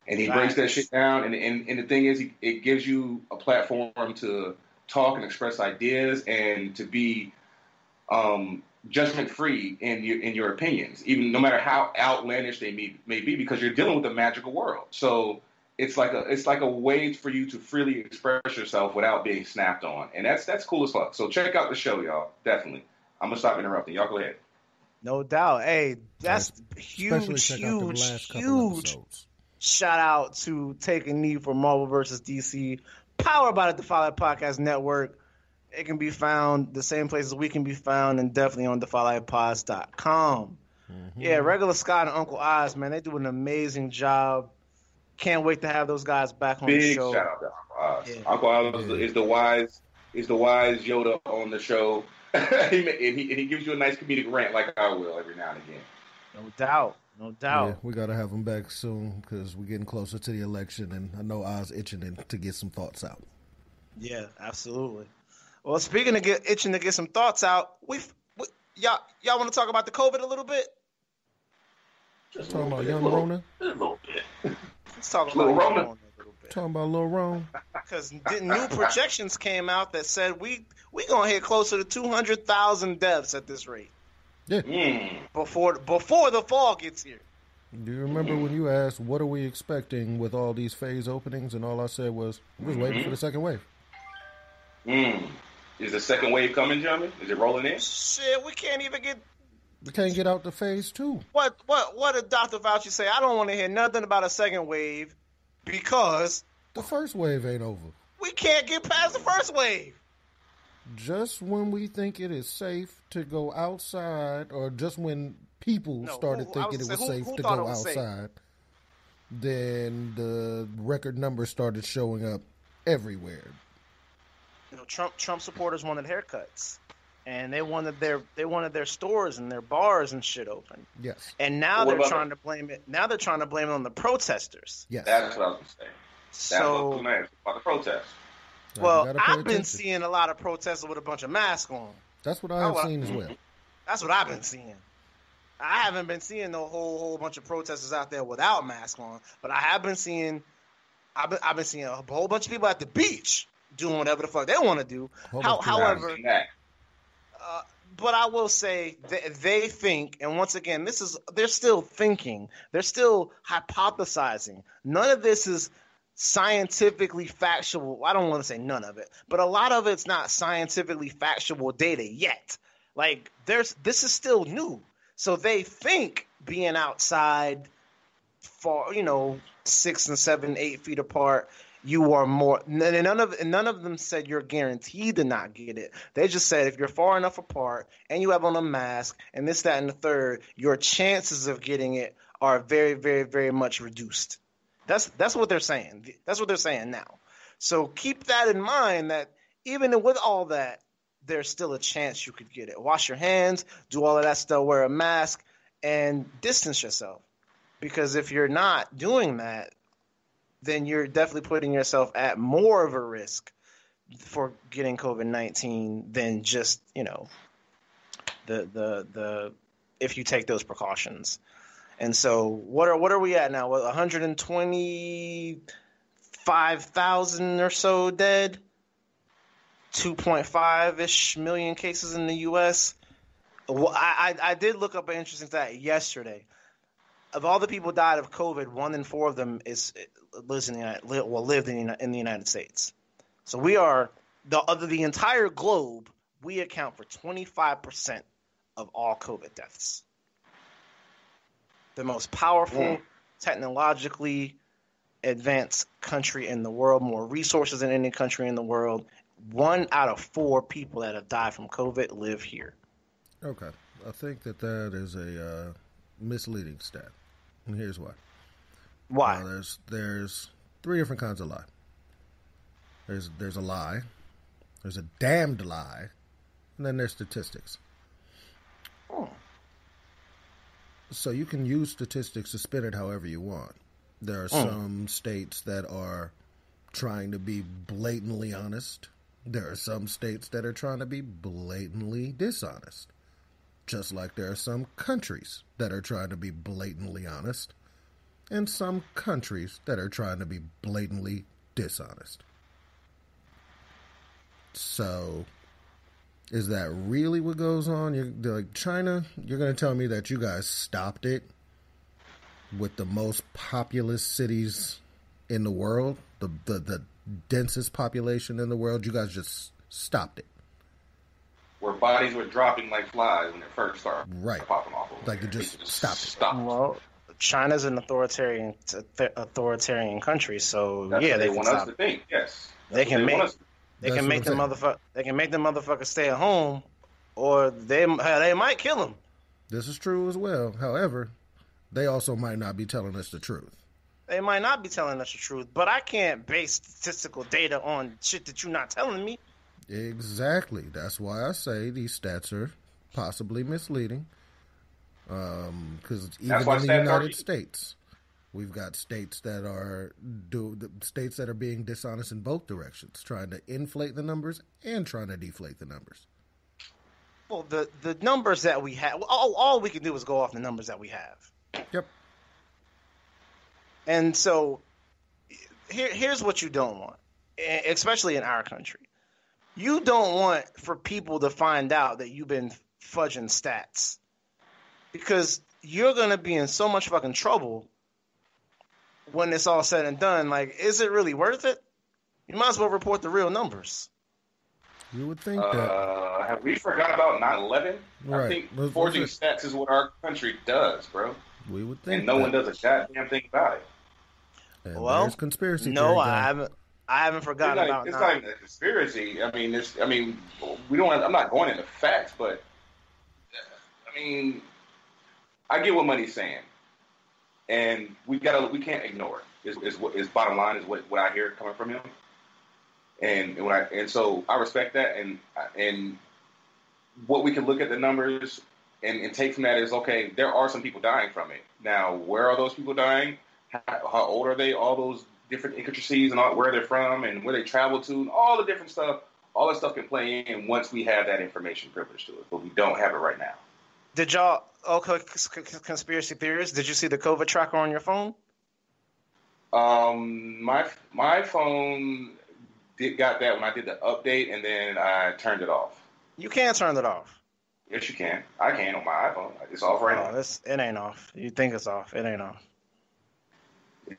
And he breaks that shit down, and the thing is, it gives you a platform to talk and express ideas and to be judgment free in your opinions, even no matter how outlandish they may be, because you're dealing with a magical world. So it's like a way for you to freely express yourself without being snapped on, and that's cool as fuck. So check out the show, y'all. Definitely. I'm gonna stop interrupting. Y'all go ahead. No doubt. Hey, that's huge shout out to Take a Knee for Marvel vs. DC, powered by the Defy Life Podcast Network. It can be found the same places we can be found, and definitely on DefyLifePods.com. Mm-hmm. Yeah, Regular Scott and Uncle Oz, man, they do an amazing job. Can't wait to have those guys back on the show. Big shout out to Uncle Oz. Yeah. Uncle Oz is the wise Yoda on the show. and he gives you a nice comedic rant like I will every now and again. No doubt. Yeah, we got to have him back soon because we're getting closer to the election, and I know Oz itching to get some thoughts out. Yeah, absolutely. Well, speaking of itching to get some thoughts out, y'all want to talk about the COVID a little bit? Just talking about young Rona? A little bit. Let's talk about Lil Rona a little bit. Talking about Lil Rona. Because new projections came out that said we gonna hit closer to 200,000 deaths at this rate. Yeah. Before the fall gets here. Do you remember when you asked what are we expecting with all these phase openings, and all I said was we was waiting for the second wave. Is the second wave coming, Jeremy? Is it rolling in? Shit, we can't get out to phase 2. What did Dr. Fauci say? I don't want to hear nothing about a second wave because the first wave ain't over. We can't get past the first wave. Just when we think it is safe to go outside, or just when people started thinking it was safe to go outside, then the record numbers started showing up everywhere. You know, Trump supporters wanted haircuts, and they wanted their stores and their bars and shit open. Yes. And now they're trying to blame it. Now they're trying to blame it on the protesters. Yes. That's what I was going to say. That's what I'm saying about the protests. Well, I've been seeing a lot of protesters with a bunch of masks on. That's what I have seen as well. That's what I've been seeing. I haven't been seeing no whole bunch of protesters out there without masks on, but I have been seeing. I've been seeing a whole bunch of people at the beach doing whatever the fuck they want to do. However, but I will say they think, and once again, they're still thinking, they're still hypothesizing. None of this is scientifically factual. I don't want to say none of it, but a lot of it's not scientifically factual data yet. Like this is still new. So they think being outside for 6 and 7, 8 feet apart, you are more. And none of them said you're guaranteed to not get it. They just said if you're far enough apart and you have on a mask and this, that, and the third, your chances of getting it are very, very, very much reduced. That's what they're saying. That's what they're saying now. So keep that in mind, that even with all that, there's still a chance you could get it. Wash your hands, do all of that stuff, wear a mask, and distance yourself. Because if you're not doing that, then you're definitely putting yourself at more of a risk for getting COVID-19 than just, the if you take those precautions. And so what are we at now? 125,000 or so dead? 2.5-ish million cases in the U.S. Well, I did look up an interesting stat yesterday. Of all the people who died of COVID, 1 in 4 of them lived in the United States. So we are the entire globe. We account for 25% of all COVID deaths. The most powerful, technologically advanced country in the world, more resources than any country in the world. 1 out of 4 people that have died from COVID live here. Okay. I think that is a misleading stat. And here's why. Why? There's 3 different kinds of lie. There's a lie. There's a damned lie. And then there's statistics. Oh. So you can use statistics to spin it however you want. There are some states that are trying to be blatantly honest. There are some states that are trying to be blatantly dishonest. Just like there are some countries that are trying to be blatantly honest, and some countries that are trying to be blatantly dishonest. So, is that really what goes on? You're like, China, you're going to tell me that you guys stopped it with the most populous cities in the world, the densest population in the world? You guys just stopped it. Where bodies were dropping like flies when it first started popping off. Like you just stopped it. Well, China's an authoritarian country, so that's yeah, they want us to think. Yes, they can make the motherfuckers stay at home, or they might kill them. This is true as well. However, they also might not be telling us the truth. They might not be telling us the truth, but I can't base statistical data on shit that you're not telling me. Exactly. That's why I say these stats are possibly misleading. Because even in the United States, we've got states that are being dishonest in both directions, trying to inflate the numbers and trying to deflate the numbers. Well, the numbers that we have, all we can do is go off the numbers that we have. Yep. And so, here's what you don't want, especially in our country. You don't want for people to find out that you've been fudging stats, because you're going to be in so much fucking trouble when it's all said and done. Like, is it really worth it? You might as well report the real numbers. You would think that. Have we forgot about 9/11? Right. I think forging stats is what our country does, bro. We would think and no one does a goddamn thing about it. And well, there's conspiracy theory. No, I haven't forgotten about it. It's not even a conspiracy. I mean, we don't. I'm not going into facts, but I mean, I get what Money's saying, and we can't ignore it. Is bottom line is what I hear coming from him, and so I respect that, and what we can look at the numbers and take from that is, okay, there are some people dying from it. Now, where are those people dying? How old are they? All those different intricacies and where they're from and where they travel to, and all the different stuff. All that stuff can play in once we have that information privilege to it, but we don't have it right now. Did y'all, conspiracy theorists, did you see the COVID tracker on your phone? My phone got that when I did the update, and then I turned it off. You can't turn it off. Yes, you can. I can on my iPhone. It's off right now. It ain't off. You think it's off. It ain't off.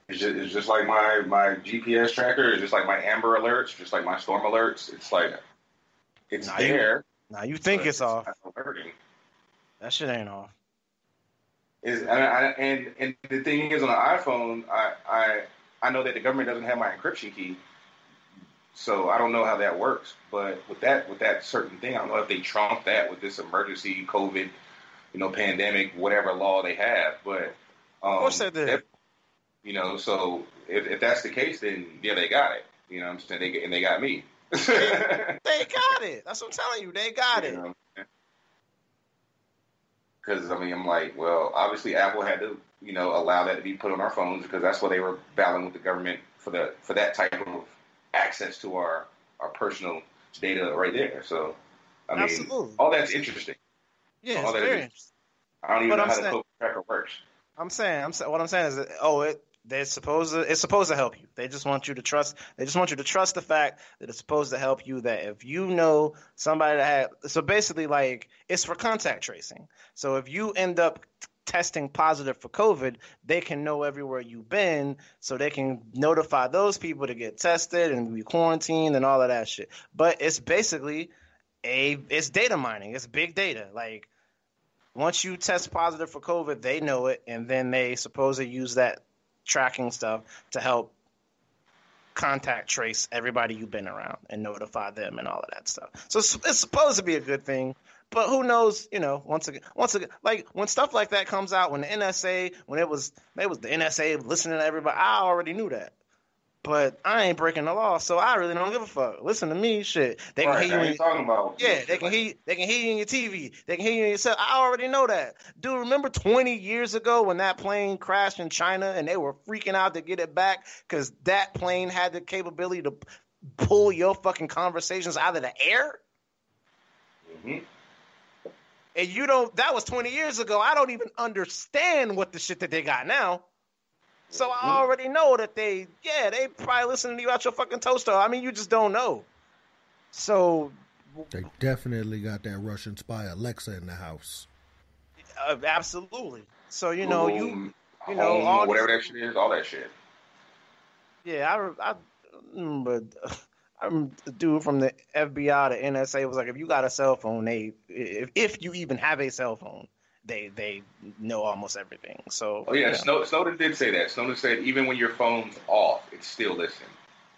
It's just like my GPS tracker. It's just like my Amber Alerts, just like my Storm Alerts. It's like, it's there. You think it's off. Alerting. That shit ain't off. And the thing is, on an iPhone, I know that the government doesn't have my encryption key, so I don't know how that works. But with that certain thing, I don't know if they trump that with this emergency COVID, pandemic, whatever law they have. But of course they did. So if that's the case, then yeah, they got it. You know what I'm saying? They got me. They got it. That's what I'm telling you. They got it. Because I'm like, well, obviously Apple had to, allow that to be put on our phones because that's what they were battling with the government for that type of access to our personal data right there. So, absolutely. All that's interesting. Yeah, it's very interesting. I don't even know how the COVID tracker works. What I'm saying is that, it's supposed to help you. They just want you to trust. They just want you to trust the fact that it's supposed to help you. That if you know somebody that so basically, like, it's for contact tracing. So if you end up testing positive for COVID, they can know everywhere you've been, so they can notify those people to get tested and be quarantined and all of that shit. But it's basically it's data mining. It's big data. Like, once you test positive for COVID, they know it, and then they supposedly use that tracking stuff to help contact trace everybody you've been around and notify them and all of that stuff. So it's supposed to be a good thing, but who knows? Once again, like when stuff like that comes out, when the NSA, when it was the NSA listening to everybody, I already knew that. But I ain't breaking the law, so I really don't give a fuck. Listen to me, shit. They can hear you. They can hear you in your TV. They can hear you in your cell. I already know that. Dude, remember 20 years ago when that plane crashed in China and they were freaking out to get it back because that plane had the capability to pull your fucking conversations out of the air? Mm-hmm. And that was 20 years ago. I don't even understand what the shit that they got now. So I already know that they probably listening to you out your fucking toaster. You just don't know. So They definitely got that Russian spy Alexa in the house. absolutely. So Google, you know Home, all or whatever these. that shit is, all that shit. Yeah, but I remember the dude from the FBI, the NSA was like, if you got a cell phone, if you even have a cell phone, they know almost everything. So Oh yeah, Snowden did say that. Snowden said even when your phone's off, it's still listening.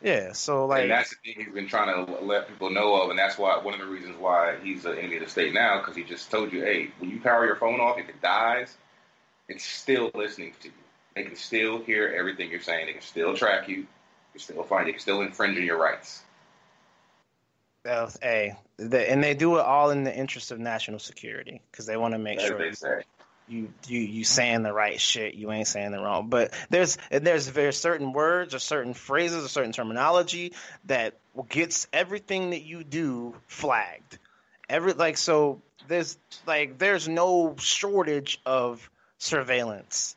yeah. So And like, that's the thing he's been trying to let people know of, and that's why one of the reasons why he's an enemy of the state now, because he just told you, hey, when you power your phone off, if it dies, it's still listening to you. They can still hear everything you're saying. They can still track you. They can still find you. They can still infringe on your rights. and they do it all in the interest of national security because they want to make As sure they say. you saying the right shit, you ain't saying the wrong. But there's certain words or certain phrases or certain terminology that gets everything that you do flagged. So there's no shortage of surveillance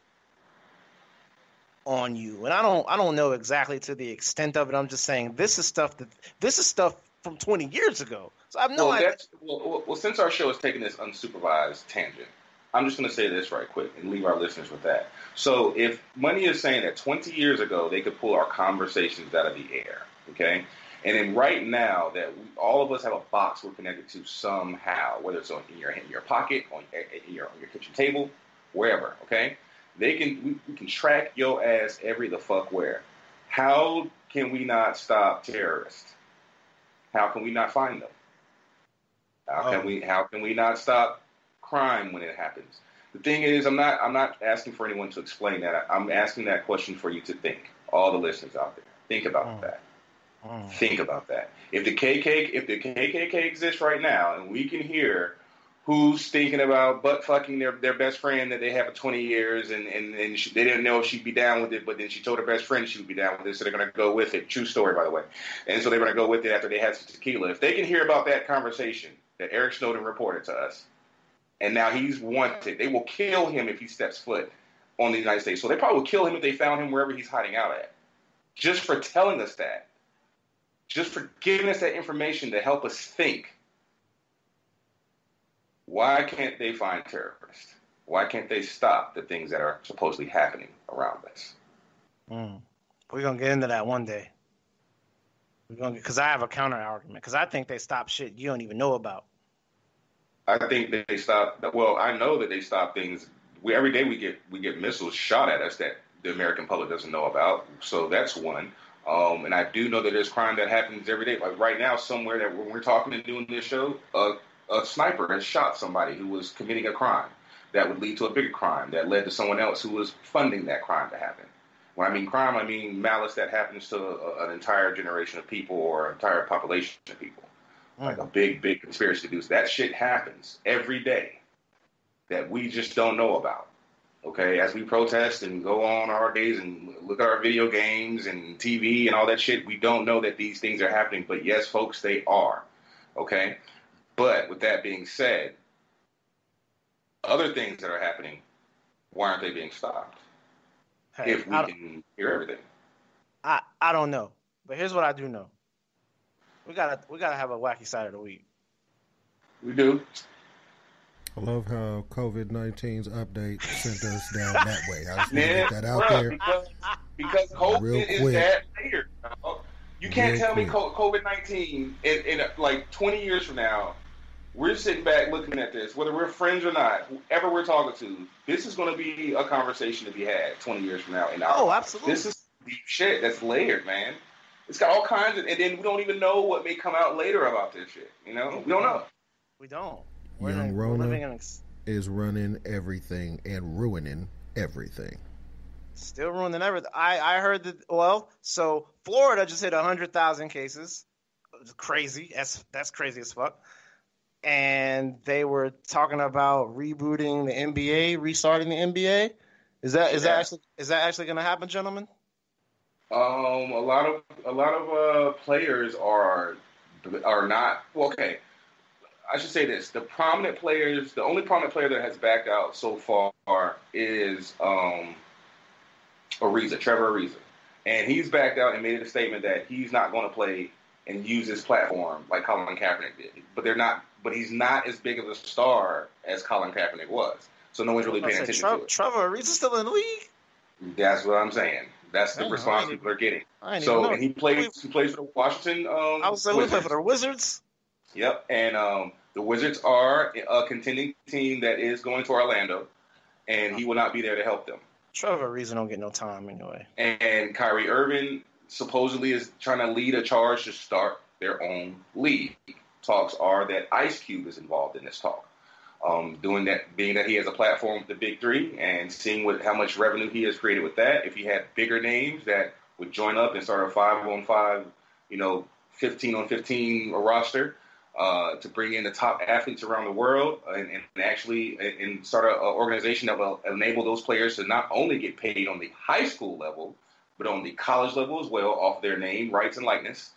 on you, and I don't know exactly to the extent of it. I'm just saying this is stuff from 20 years ago. So I have no idea. Well, since our show is taking this unsupervised tangent, I'm just going to say this right quick and leave our listeners with that. So if Money is saying that 20 years ago they could pull our conversations out of the air, okay? And then right now that all of us have a box we're connected to somehow, whether it's in your pocket, in your kitchen table, wherever, okay? We can track your ass every the fuck where. How can we not stop terrorists? How can we not find them? How can we not stop crime when it happens? The thing is, I'm not asking for anyone to explain that. I'm asking that question for you to think. All the listeners out there, think about that. Think about that. If the KKK exists right now, and we can hear who's thinking about butt fucking their best friend that they have for 20 years, and they didn't know if she'd be down with it, but then she told her best friend she would be down with it, so they're going to go with it. True story, by the way. And so they're going to go with it after they had some tequila. If they can hear about that conversation that Eric Snowden reported to us, and now he's wanted, they will kill him if he steps foot on the United States. So they probably will kill him if they found him wherever he's hiding out at. Just for telling us that. Just for giving us that information to help us think. Why can't they find terrorists? Why can't they stop the things that are supposedly happening around us? We're going to get into that one day. Because I have a counter argument. Because I think they stop shit you don't even know about. I think that they stop. Well, I know that they stop things. Every day we get missiles shot at us that the American public doesn't know about. So that's one. And I do know that there's crime that happens every day. Like right now, somewhere that when we're talking and doing this show, a sniper has shot somebody who was committing a crime that would lead to a bigger crime that led to someone else who was funding that crime to happen. When I mean crime, I mean malice that happens to an entire generation of people or an entire population of people. Like a big conspiracy to do. So that shit happens every day that we just don't know about. Okay, as we protest and go on our days and look at our video games and TV and all that shit, we don't know that these things are happening. But yes, folks, they are. Okay? But with that being said, other things that are happening, why aren't they being stopped? Hey, if we can hear everything. I don't know. But here's what I do know. We gotta have a wacky side of the week. We do. I love how COVID-19's update sent us down that way. I just want to get that out there. Because COVID is that layered. You can't tell me COVID-19 in like 20 years from now, we're sitting back looking at this, whether we're friends or not, whoever we're talking to, this is going to be a conversation to be had 20 years from now. Absolutely. This is deep shit that's layered, man. It's got all kinds of, and then we don't even know what may come out later about this shit. You know, we don't know. We don't. Young Rona is running everything and ruining everything. Still ruining everything. I heard that. So Florida just hit 100,000 cases. It's crazy. That's crazy as fuck. And they were talking about rebooting the NBA, restarting the NBA. Is that actually going to happen, gentlemen? A lot of players are not. Well, okay. I should say this: the only prominent player that has backed out so far is Trevor Ariza, and he's backed out and made a statement that he's not going to play and use his platform like Colin Kaepernick did. But they're not. But he's not as big of a star as Colin Kaepernick was. So no one's really paying attention to it. Trevor Ariza's still in the league? That's what I'm saying. That's the response people are getting. So, and he plays for the Washington I was saying, we play for the Wizards? Yep, and the Wizards are a contending team that is going to Orlando, and he will not be there to help them. Trevor Ariza don't get no time anyway. And Kyrie Irving supposedly is trying to lead a charge to start their own league. Talks are that Ice Cube is involved in this talk. Doing that, being that he has a platform with the Big Three, and seeing how much revenue he has created with that. If he had bigger names that would join up and start a 5-on-5, 15-on-15 roster to bring in the top athletes around the world, and actually start an organization that will enable those players to not only get paid on the high school level, but on the college level as well, off their name, rights, and likeness.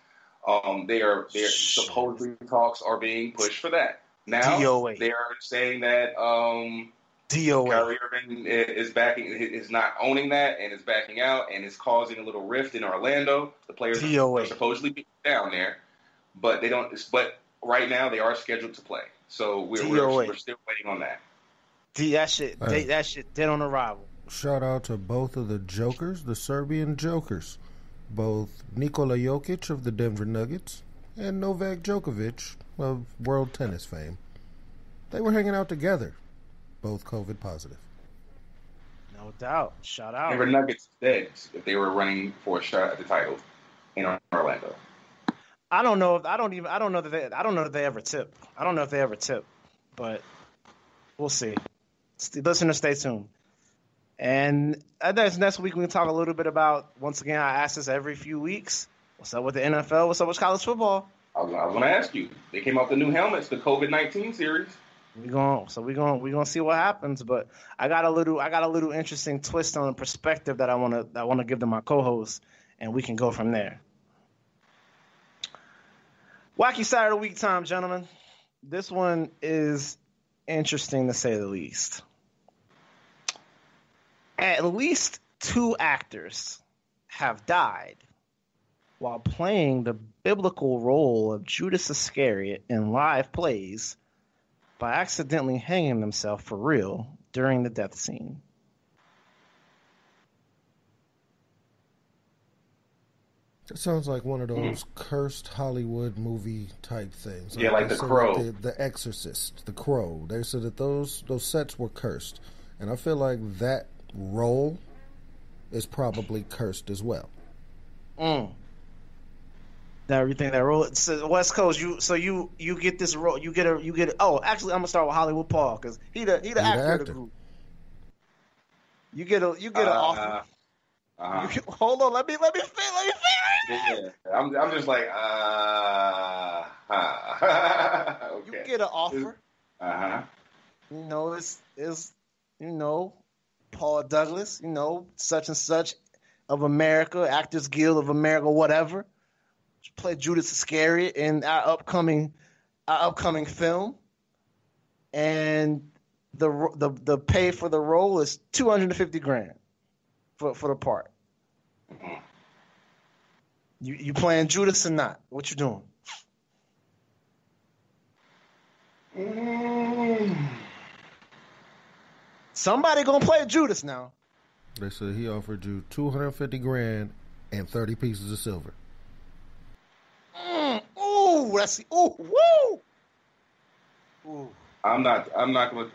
Supposedly talks are being pushed for that. Now DOA. They are saying that DOA. Kyrie Irving is not owning that and is backing out and is causing a little rift in Orlando. The players DOA. are supposedly down there, but they don't. But right now they are scheduled to play, so we're still waiting on that. That shit dead on arrival. Shout out to both of the Jokers, the Serbian Jokers, both Nikola Jokic of the Denver Nuggets and Novak Djokovic of world tennis fame. They were hanging out together, both COVID positive. No doubt. Shout out. Denver Nuggets dead if they were running for a shot at the title in Orlando. I don't know that they ever tip. I don't know if they ever tip, but we'll see. Listeners, stay tuned. And next week we can talk a little bit about, once again, I ask this every few weeks, what's up with the NFL? What's up with college football? I was going to ask you. They came out with the new helmets, the COVID-19 series. We're gonna see what happens, but I got a little interesting twist on the perspective that I wanna give to my co-host, and we can go from there. Wacky Stat of the Week time, gentlemen. This one is interesting to say the least. At least 2 actors have died while playing the biblical role of Judas Iscariot in live plays by accidentally hanging themselves for real during the death scene. It sounds like one of those cursed Hollywood movie type things. Yeah, like The Crow. Like the Exorcist, The Crow. They said that those sets were cursed. And I feel like that role is probably cursed as well. Now you think that role? So West Coast, you get this role. You get a. Oh, actually, I'm gonna start with Hollywood Paul because he the actor of the group. You get an offer. Hold on, let me finish. Yeah, I'm just like okay. You get an offer. It's Paul Douglas, such and such of America, Actors Guild of America, whatever. Play Judas Iscariot in our upcoming film, and the pay for the role is $250,000 for the part. You playing Judas or not? What you doing? Somebody gonna play Judas now. They said he offered you $250,000 and 30 pieces of silver. Ooh, woo! Ooh. I'm gonna pass on that one.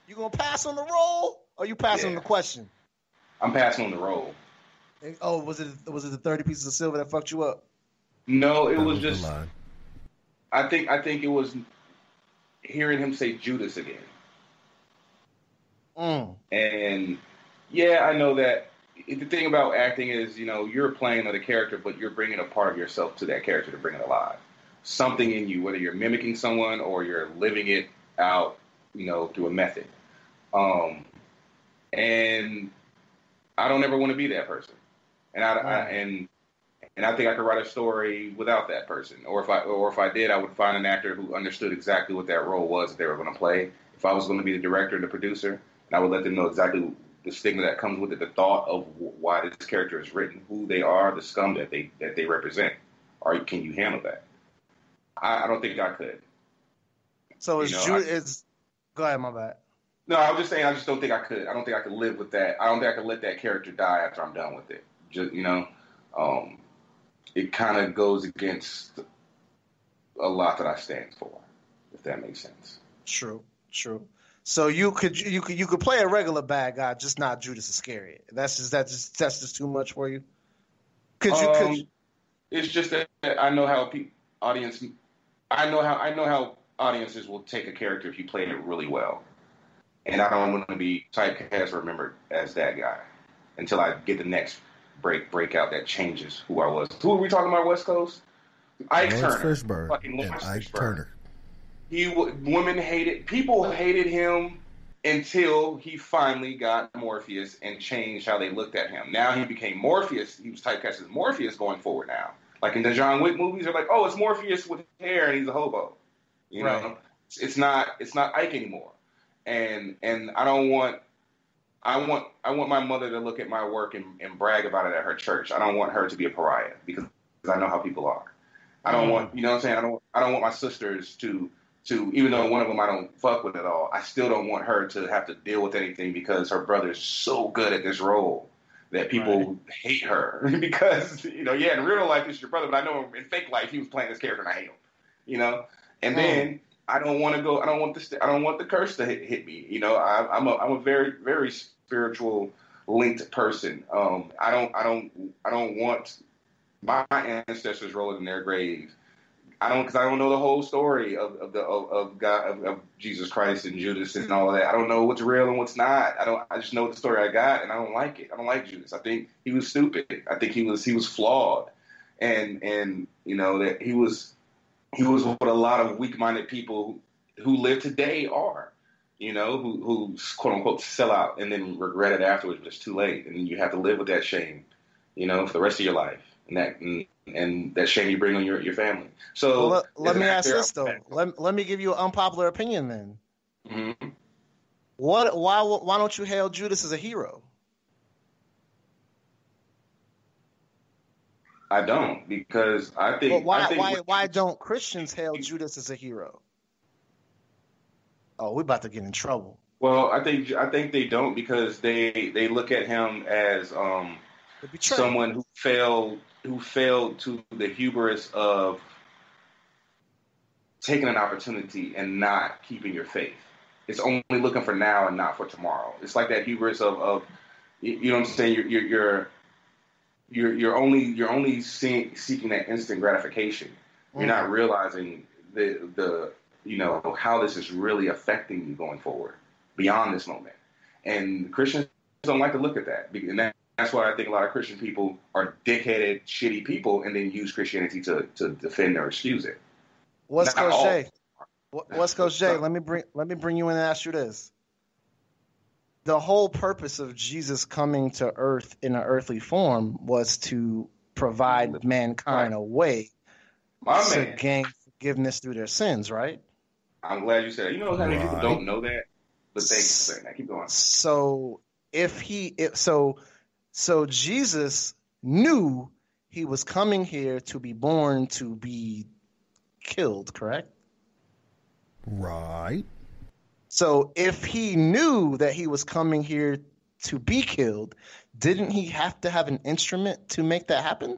You gonna pass on the role, or you pass on the question? I'm passing on the role. Oh, was it the 30 pieces of silver that fucked you up? No, it was just. I think it was hearing him say Judas again. And yeah, I know that. The thing about acting is, you're playing another character, but you're bringing a part of yourself to that character to bring it alive. Something in you, whether you're mimicking someone or you're living it out, through a method. And I don't ever want to be that person. And I think I could write a story without that person. Or if I did, I would find an actor who understood exactly what that role was that they were going to play. If I was going to be the director and the producer, and I would let them know exactly the stigma that comes with it, the thought of why this character is written, who they are, the scum that they represent. Or can you handle that? I don't think I could. So it's go ahead, my bad. No, I was just saying I just don't think I could. I don't think I could live with that. I don't think I could let that character die after I'm done with it. Just it kind of goes against a lot that I stand for, if that makes sense. True. So you could play a regular bad guy, just not Judas Iscariot. That's just too much for you. It's just that I know how audiences will take a character if you play it really well, and I don't want to be typecast or remembered as that guy until I get the next breakout that changes who I was. Who are we talking about? West Coast? Ike Turner. Fucking Lawrence Ike Turner. People hated him until he finally got Morpheus and changed how they looked at him. Now he became Morpheus. He was typecast as Morpheus going forward now. Like in the John Wick movies, they're like, oh, it's Morpheus with hair and he's a hobo. You know, it's not Ike anymore. And I want my mother to look at my work and brag about it at her church. I don't want her to be a pariah because I know how people are. I don't want, you know what I'm saying? I don't want my sisters to even though one of them I don't fuck with at all, I still don't want her to have to deal with anything because her brother's so good at this role that people hate her because, in real life it's your brother, but I know in fake life he was playing this character and I hate him, and then I don't want the curse to hit me. I'm a very, very spiritual linked person. I don't want my ancestors rolling in their graves. Because I don't know the whole story of God, of Jesus Christ and Judas and all of that. I don't know what's real and what's not. I just know the story I got, and I don't like it. I don't like Judas. I think he was stupid. I think he was flawed, and that he was what a lot of weak-minded people who live today are. Who quote unquote sell out and then regret it afterwards, but it's too late, and you have to live with that shame, for the rest of your life. And that shame you bring on your family. So let me ask this though. Let me give you an unpopular opinion then. Mm-hmm. Why don't you hail Judas as a hero? I don't, because I think. Why don't Christians hail Judas as a hero? Oh, we're about to get in trouble. Well, I think they don't because they look at him as someone who failed to the hubris of taking an opportunity and not keeping your faith. It's only looking for now and not for tomorrow. It's like that hubris of you know what I'm saying. You're only seeking that instant gratification. You're not realizing the how this is really affecting you going forward beyond this moment. And Christians don't like to look at that, and that's why I think a lot of Christian people are dickheaded, shitty people, and then use Christianity to defend or excuse it. West Coast Jay, let me bring you in and ask you this. The whole purpose of Jesus coming to earth in an earthly form was to provide mankind a way to gain forgiveness through their sins, right? I'm glad you said that. You know how many people don't know that? But thank you for saying that. Keep going. So Jesus knew he was coming here to be born to be killed, correct? Right. So if he knew that he was coming here to be killed, didn't he have to have an instrument to make that happen?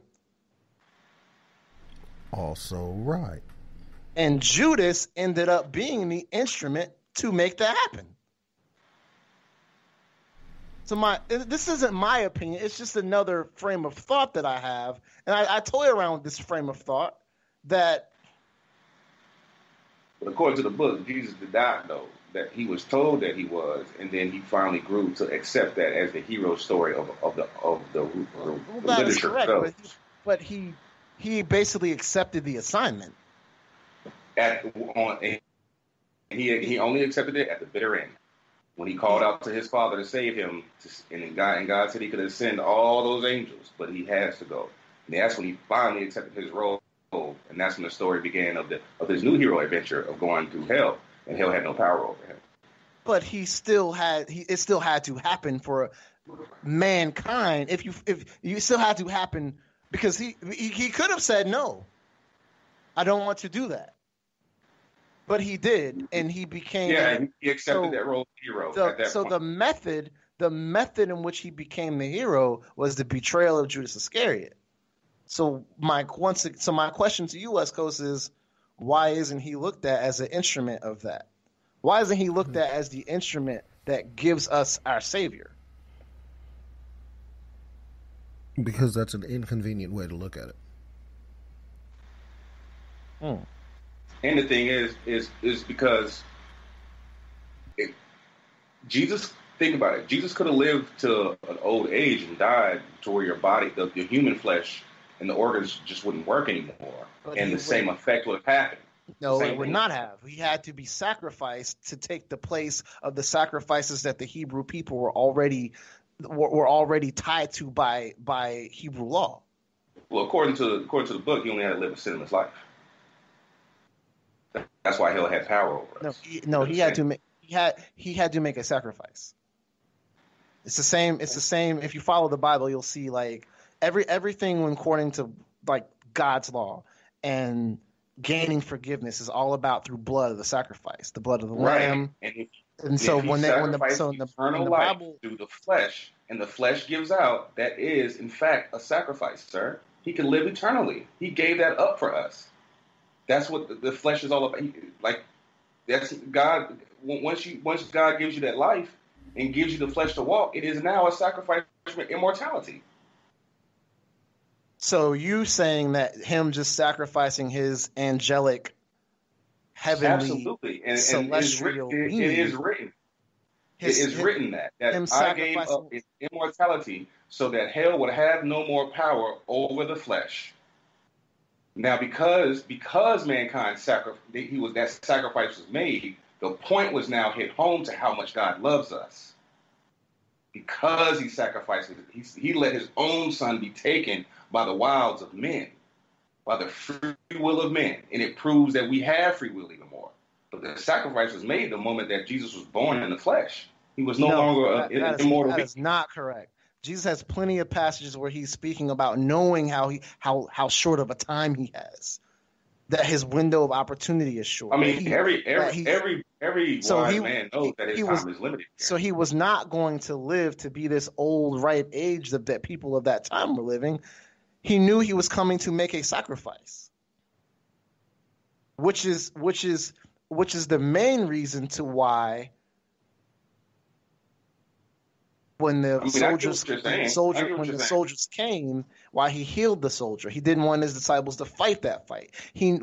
Also right. And Judas ended up being the instrument to make that happen. So this isn't my opinion. It's just another frame of thought that I have. And I toy around with this frame of thought that... But according to the book, Jesus did not know that he was told that he was, and then he finally grew to accept that as the hero story of the that is literature. Correct, but he basically accepted the assignment. He only accepted it at the bitter end. When he called out to his father to save him, and God said he could ascend all those angels, but he has to go. And that's when he finally accepted his role, and that's when the story began of his new hero adventure of going through hell, and hell had no power over him. But it still had to happen for mankind. If you still had to happen, because he could have said no, I don't want to do that, but he did, and he became he accepted that role of hero at that point. The method in which he became the hero was the betrayal of Judas Iscariot. So my question to you, West Coast, is why isn't he looked at as an instrument of that? Why isn't he looked at as the instrument that gives us our Savior? Because that's an inconvenient way to look at it. And the thing is because Jesus, think about it. Jesus could have lived to an old age and died to where your body, the human flesh and the organs just wouldn't work anymore. And the same effect would have happened. No, it would not have. He had to be sacrificed to take the place of the sacrifices that the Hebrew people were already tied to by Hebrew law. Well, according to the book, he only had to live a sinless life. That's why hell had power over us. He had to make a sacrifice. It's the same. If you follow the Bible, you'll see like everything according to like God's law and gaining forgiveness is all about through blood of the sacrifice, the blood of the lamb. And so when the Bible through the flesh, and the flesh gives out, that is in fact a sacrifice, sir. He can live eternally. He gave that up for us. That's what the flesh is all about. Like that's God. Once God gives you that life and gives you the flesh to walk, it is now a sacrifice for immortality. So you saying that him just sacrificing his angelic, heavenly, absolutely, and celestial being, it is written. It is written that I gave up his immortality so that hell would have no more power over the flesh. Now, because mankind that sacrifice was made, the point was now hit home to how much God loves us. Because he sacrificed it, he let his own son be taken by the wilds of men, by the free will of men. And it proves that we have free will even more. But the sacrifice was made the moment that Jesus was born in the flesh. He was no longer an immortal being. That is not correct. Jesus has plenty of passages where he's speaking about knowing how short of a time he has, that his window of opportunity is short. I mean, every wise man knows that his time is limited. So he was not going to live to be this old ripe age that people of that time were living. He knew he was coming to make a sacrifice, which is the main reason to why when the soldiers came, why he healed the soldier. He didn't want his disciples to fight that fight. He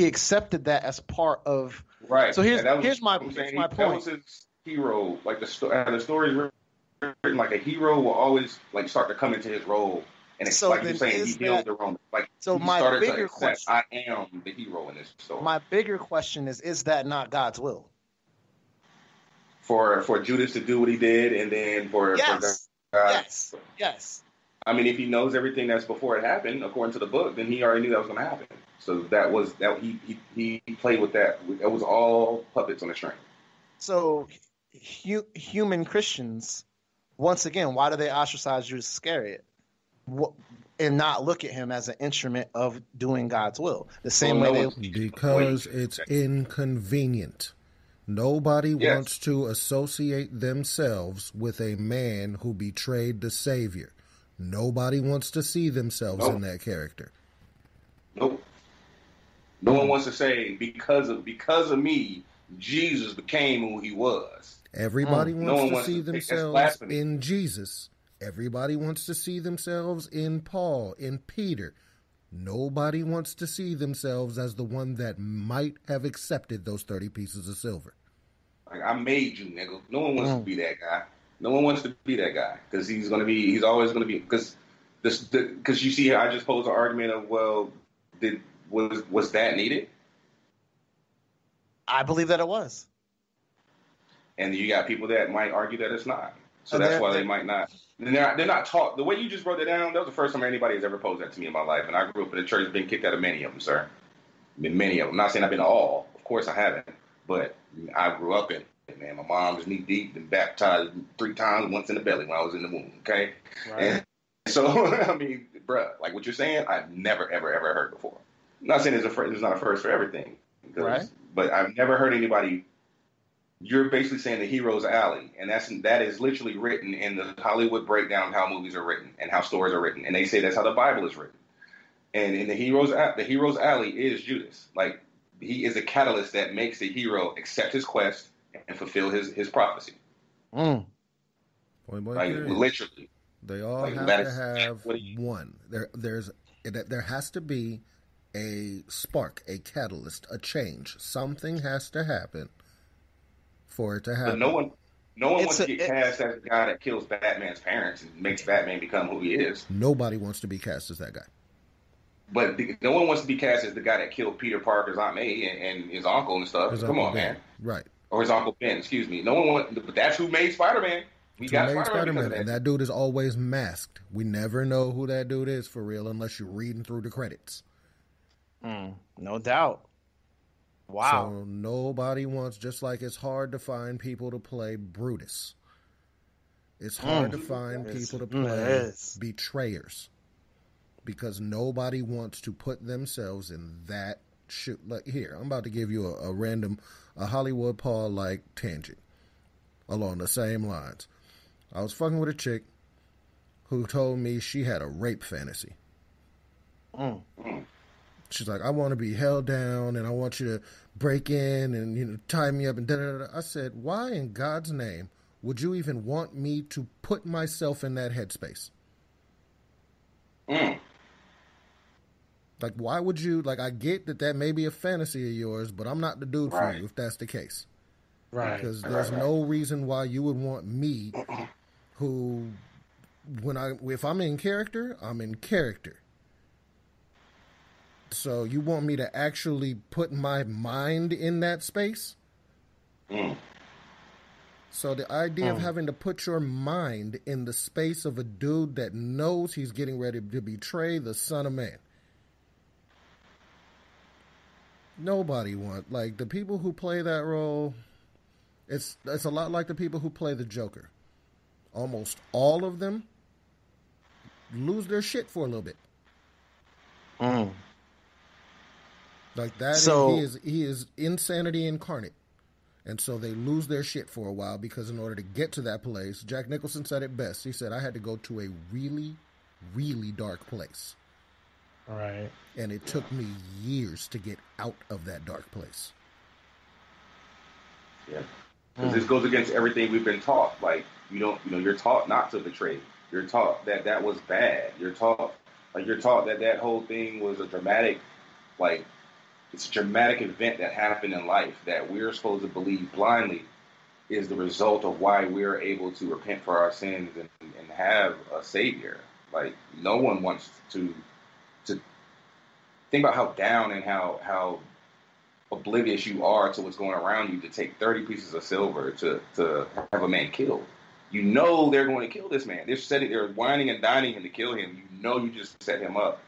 accepted that as part of right. So here's my point. That was his hero. Like the story is written, like a hero will always like start to come into his role, and it's like you're saying he healed the Roman. Like so he my started bigger to accept, question, I am the hero in this story. My bigger question is that not God's will? For Judas to do what he did, and then for God. Yes. I mean, if he knows everything that's before it happened, according to the book, then he already knew that was going to happen. So he played with that. It was all puppets on a string. So human Christians, once again, why do they ostracize Judas Iscariot and not look at him as an instrument of doing God's will? The same way because it's inconvenient. Nobody wants to associate themselves with a man who betrayed the Savior. Nobody wants to see themselves in that character. Nope. No one wants to say because of me, Jesus became who he was. Everybody wants to see themselves in Jesus. Everybody wants to see themselves in Paul, in Peter. Nobody wants to see themselves as the one that might have accepted those 30 pieces of silver. Like, I made you, nigga. No one wants to be that guy. No one wants to be that guy because he's always going to be, because you see, I just posed an argument of, well, was that needed? I believe that it was. And you got people that might argue that it's not. So that's why they might not. They're not taught. The way you just wrote it down, that was the first time anybody has ever posed that to me in my life. And I grew up in a church, been kicked out of many of them, sir. Many of them. I'm not saying I've been to all. Of course I haven't. but I grew up in it, man. My mom was knee deep and baptized 3 times, once in the belly when I was in the womb, okay? Right. And so, I mean, bruh, like what you're saying, I've never, ever, ever heard before. I'm not saying there's not a first for everything, right? But I've never heard anybody. You're basically saying the hero's alley, and that is literally written in the Hollywood breakdown of how movies are written and how stories are written, and they say that's how the Bible is written. And in the hero's alley is Judas. Like, he is a catalyst that makes the hero accept his quest and fulfill his prophecy. Point blank, like period. Literally, they all have to have one. There has to be a spark, a catalyst, a change. Something has to happen for it to happen. But no one wants to get cast as the guy that kills Batman's parents and makes Batman become who he is. Nobody wants to be cast as that guy. But no one wants to be cast as the guy that killed Peter Parker's Aunt May and his uncle and stuff. Come on, man. Right. Or his Uncle Ben, excuse me. No one wants, but that's who made Spider-Man. We got Spider-Man. And that dude is always masked. We never know who that dude is for real unless you're reading through the credits. No doubt. Wow. So nobody wants, just like it's hard to find people to play Brutus. It's hard to find people to play betrayers. Because nobody wants to put themselves in that shoe. Like, here, I'm about to give you a random, a Hollywood Paul-like tangent along the same lines. I was fucking with a chick who told me she had a rape fantasy. She's like, I want to be held down and I want you to break in and, tie me up and da-da-da. I said, why in God's name would you even want me to put myself in that headspace? Like, why would you, I get that may be a fantasy of yours, but I'm not the dude for you if that's the case. Right. Because there's no reason why you would want me who, if I'm in character, I'm in character. So you want me to actually put my mind in that space? So the idea of having to put your mind in the space of a dude that knows he's getting ready to betray the Son of Man. Nobody wants, the people who play that role, it's a lot like the people who play the Joker. Almost all of them lose their shit for a little bit. Like that, so, he is insanity incarnate. And so they lose their shit for a while because in order to get to that place, Jack Nicholson said it best. He said, I had to go to a really, really dark place. Right. And it took me years to get out of that dark place. Yeah. Because this goes against everything we've been taught. You're taught not to betray. You're taught that was bad. You're taught that whole thing was a dramatic, it's a dramatic event that happened in life that we're supposed to believe blindly is the result of why we're able to repent for our sins and have a savior. No one wants to think about how down and how oblivious you are to what's going around you to take 30 pieces of silver to have a man killed. You know they're going to kill this man. They're whining and dining him to kill him. You know you just set him up.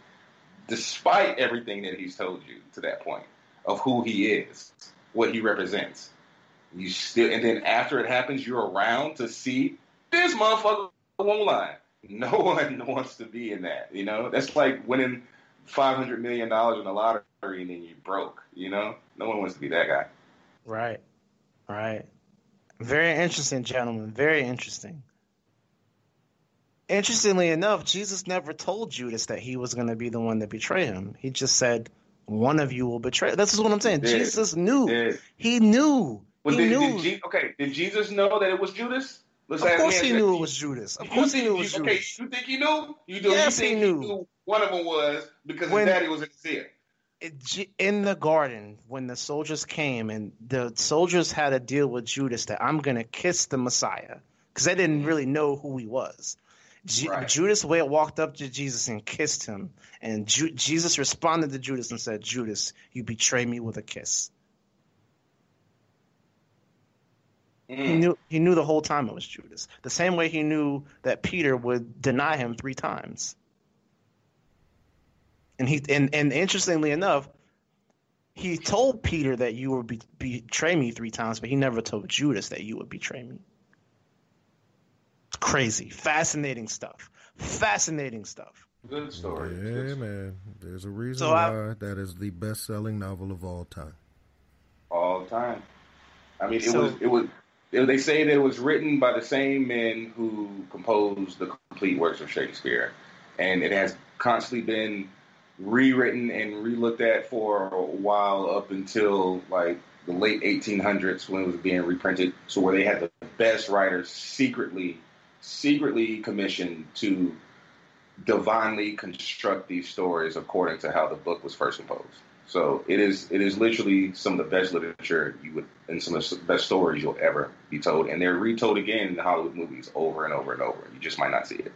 Despite everything that he's told you to that point of who he is, what he represents. You still, and then after it happens, you're around to see this motherfucker won't lie. No one wants to be in that, That's like winning $500 million in the lottery and then you broke, No one wants to be that guy. Right. Very interesting, gentlemen. Very interesting. Interestingly enough, Jesus never told Judas that he was going to be the one to betray him. He just said, one of you will betray. This is what I'm saying. Jesus knew. He knew. Well, did Jesus know that it was Judas? Of course he knew it was Judas. Of course he knew it was Judas. Okay, you think he knew? Yes, he knew. One of them was because his daddy was in the sin. In the garden, when the soldiers came, and the soldiers had a deal with Judas that I'm going to kiss the Messiah, because they didn't really know who he was. Judas walked up to Jesus and kissed him, and Jesus responded to Judas and said, Judas, you betray me with a kiss. He knew the whole time it was Judas. The same way he knew that Peter would deny him 3 times. And interestingly enough, he told Peter that you would betray me 3 times, but he never told Judas that you would betray me. It's crazy. Fascinating stuff. Fascinating stuff. Good story. Yeah, Good story. man. There's a reason why that is the best-selling novel of all time. All time. I mean, it was. They say that it was written by the same men who composed the complete works of Shakespeare, and it has constantly been rewritten and relooked at for a while up until like the late 1800s when it was being reprinted. So where they had the best writers secretly commissioned to divinely construct these stories according to how the book was first composed. So it is literally some of the best literature and some of the best stories you'll ever be told, and they're retold again in the Hollywood movies over and over and over. You just might not see it.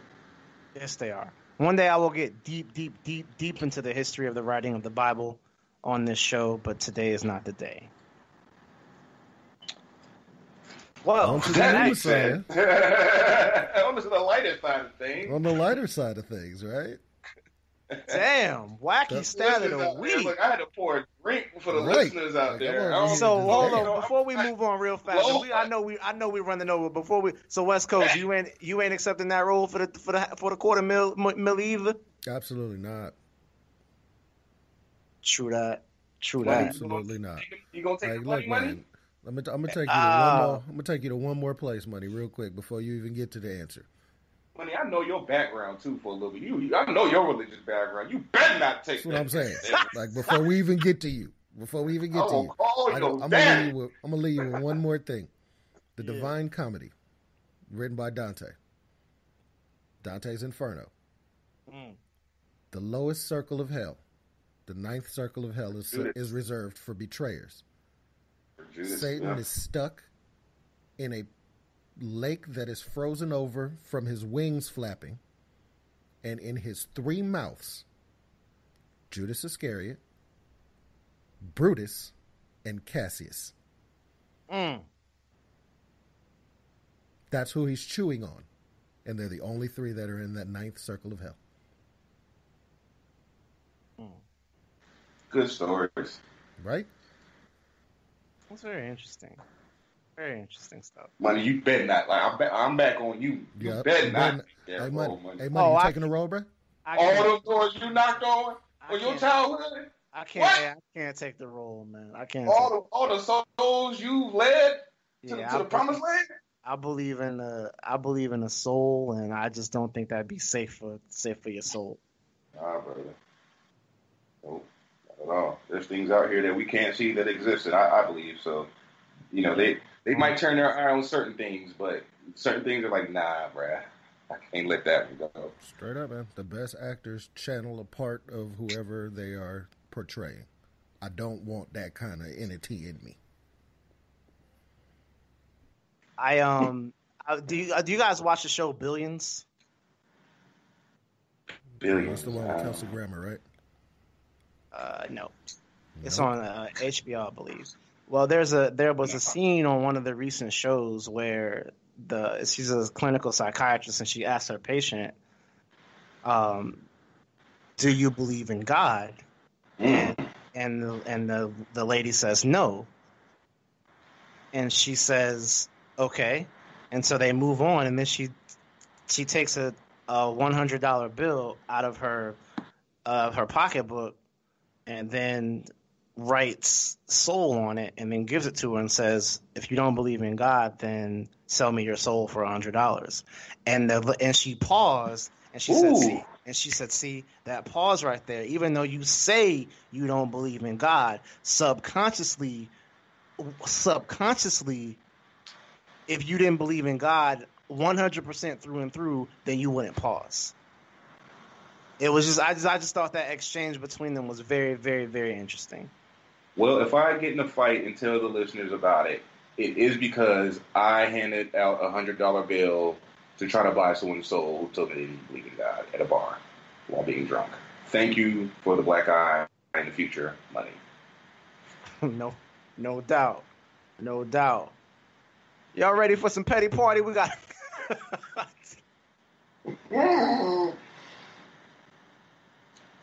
Yes, they are. One day I will get deep into the history of the writing of the Bible on this show, but today is not the day. Well, On to the lighter side of things. On the lighter side of things, right? Damn, wacky stat of the week. Look, I had to pour a drink for the listeners out there. So hold on, before we move on real fast, I know we're running over. So West Coast, you ain't accepting that role for the $250,000 either. Absolutely not. True that. Absolutely not. You gonna take the money? Man, I'm gonna take you to one more. I'm gonna take you to one more place, money, real quick before you even get to the answer. Money, I know your background too for a little bit. I know your religious background. You better not take. That's what I'm saying. Like before we even get to you, I'm gonna leave you with one more thing: the Divine Comedy, written by Dante. Dante's Inferno. The lowest circle of hell, the 9th circle of hell, is reserved for betrayers. Judas, Satan is stuck in a lake that is frozen over from his wings flapping, and in his 3 mouths, Judas Iscariot, Brutus, and Cassius. That's who he's chewing on, and they're the only 3 that are in that 9th circle of hell. Good stories, right? That's very interesting. Very interesting stuff. Money, you better not. Like I'm back on you. You better not. Hey, money, you taking a roll, bro? All those doors you knocked on your childhood. I can't take the role, man. I can't. All the souls you led to the promised land. I believe in a soul, and I just don't think that'd be safe for your soul. Nah, brother. Nope, not at all. There's things out here that we can't see that exist, and I believe so. You know, they might turn their eye on certain things, but certain things are like, nah, bruh. I can't let that one go. Straight up, man. The best actors channel a part of whoever they are portraying. I don't want that kind of entity in me. Do you guys watch the show Billions? Billions. That's the one with Kelsey Grammer, right? No. It's on HBO, I believe. Well, there was a scene on one of the recent shows where she's a clinical psychiatrist, and she asked her patient, "Do you believe in God?" And the lady says no, and she says okay, and so they move on, and then she takes a $100 bill out of her pocketbook, and then writes soul on it, and then gives it to her and says, "If you don't believe in God, then sell me your soul for $100." And she paused, and she said, "See, that pause right there. Even though you say you don't believe in God, subconsciously, if you didn't believe in God 100% through and through, then you wouldn't pause." It was just I just thought that exchange between them was very, very, very interesting. Well, if I get in a fight and tell the listeners about it, it is because I handed out a $100 bill to try to buy someone's soul who told me they didn't believe in God at a bar while being drunk. Thank you for the black eye in the future, money. No doubt. Y'all ready for some petty party? We got.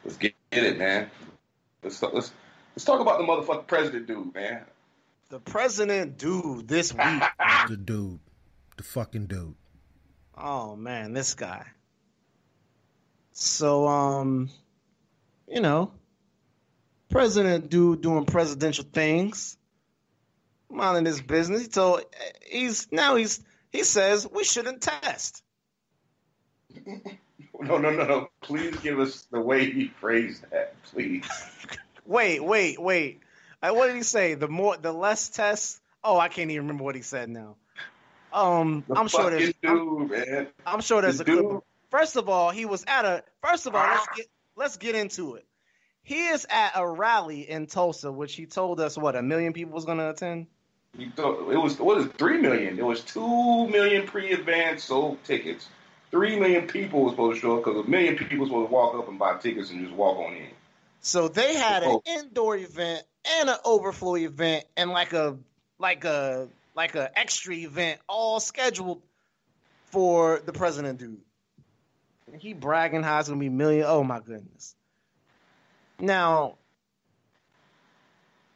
Let's get it, man. Let's talk about the motherfucking president dude, man. The president dude this week. The dude. The fucking dude. Oh, man, this guy. So, you know, president dude doing presidential things, minding his business. So he says we shouldn't test. No. Please give us the way he phrased that, please. Wait. What did he say? The less tests. Oh, I can't even remember what he said now. I'm sure there's a clip. First of all, let's get into it. He is at a rally in Tulsa, which he told us 1 million people was going to attend. He thought it was 3 million. There was 2 million pre-advance sold tickets. 3 million people were supposed to show up because 1 million people were supposed to walk up and buy tickets and just walk on in. So they had an indoor event and an overflow event and like a extra event all scheduled for the president dude. And he bragging how it's gonna be million. Oh my goodness. Now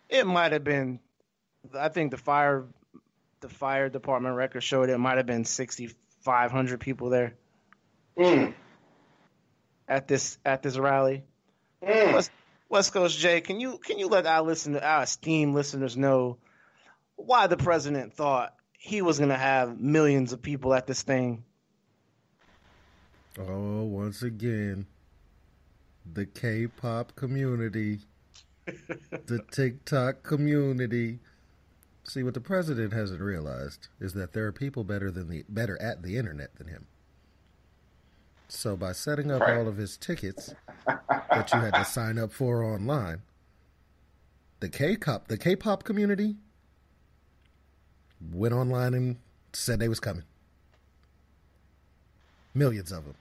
it might have been, I think the fire department record showed it might have been 6,500 people there at this rally. West Coast Jay, can you let our esteemed listeners know why the president thought he was going to have millions of people at this thing? Oh, once again, the K-pop community, the TikTok community. See, what the president hasn't realized is that there are people better at the internet than him. So by setting up all of his tickets that you had to sign up for online, the K-pop community went online and said they was coming. Millions of them.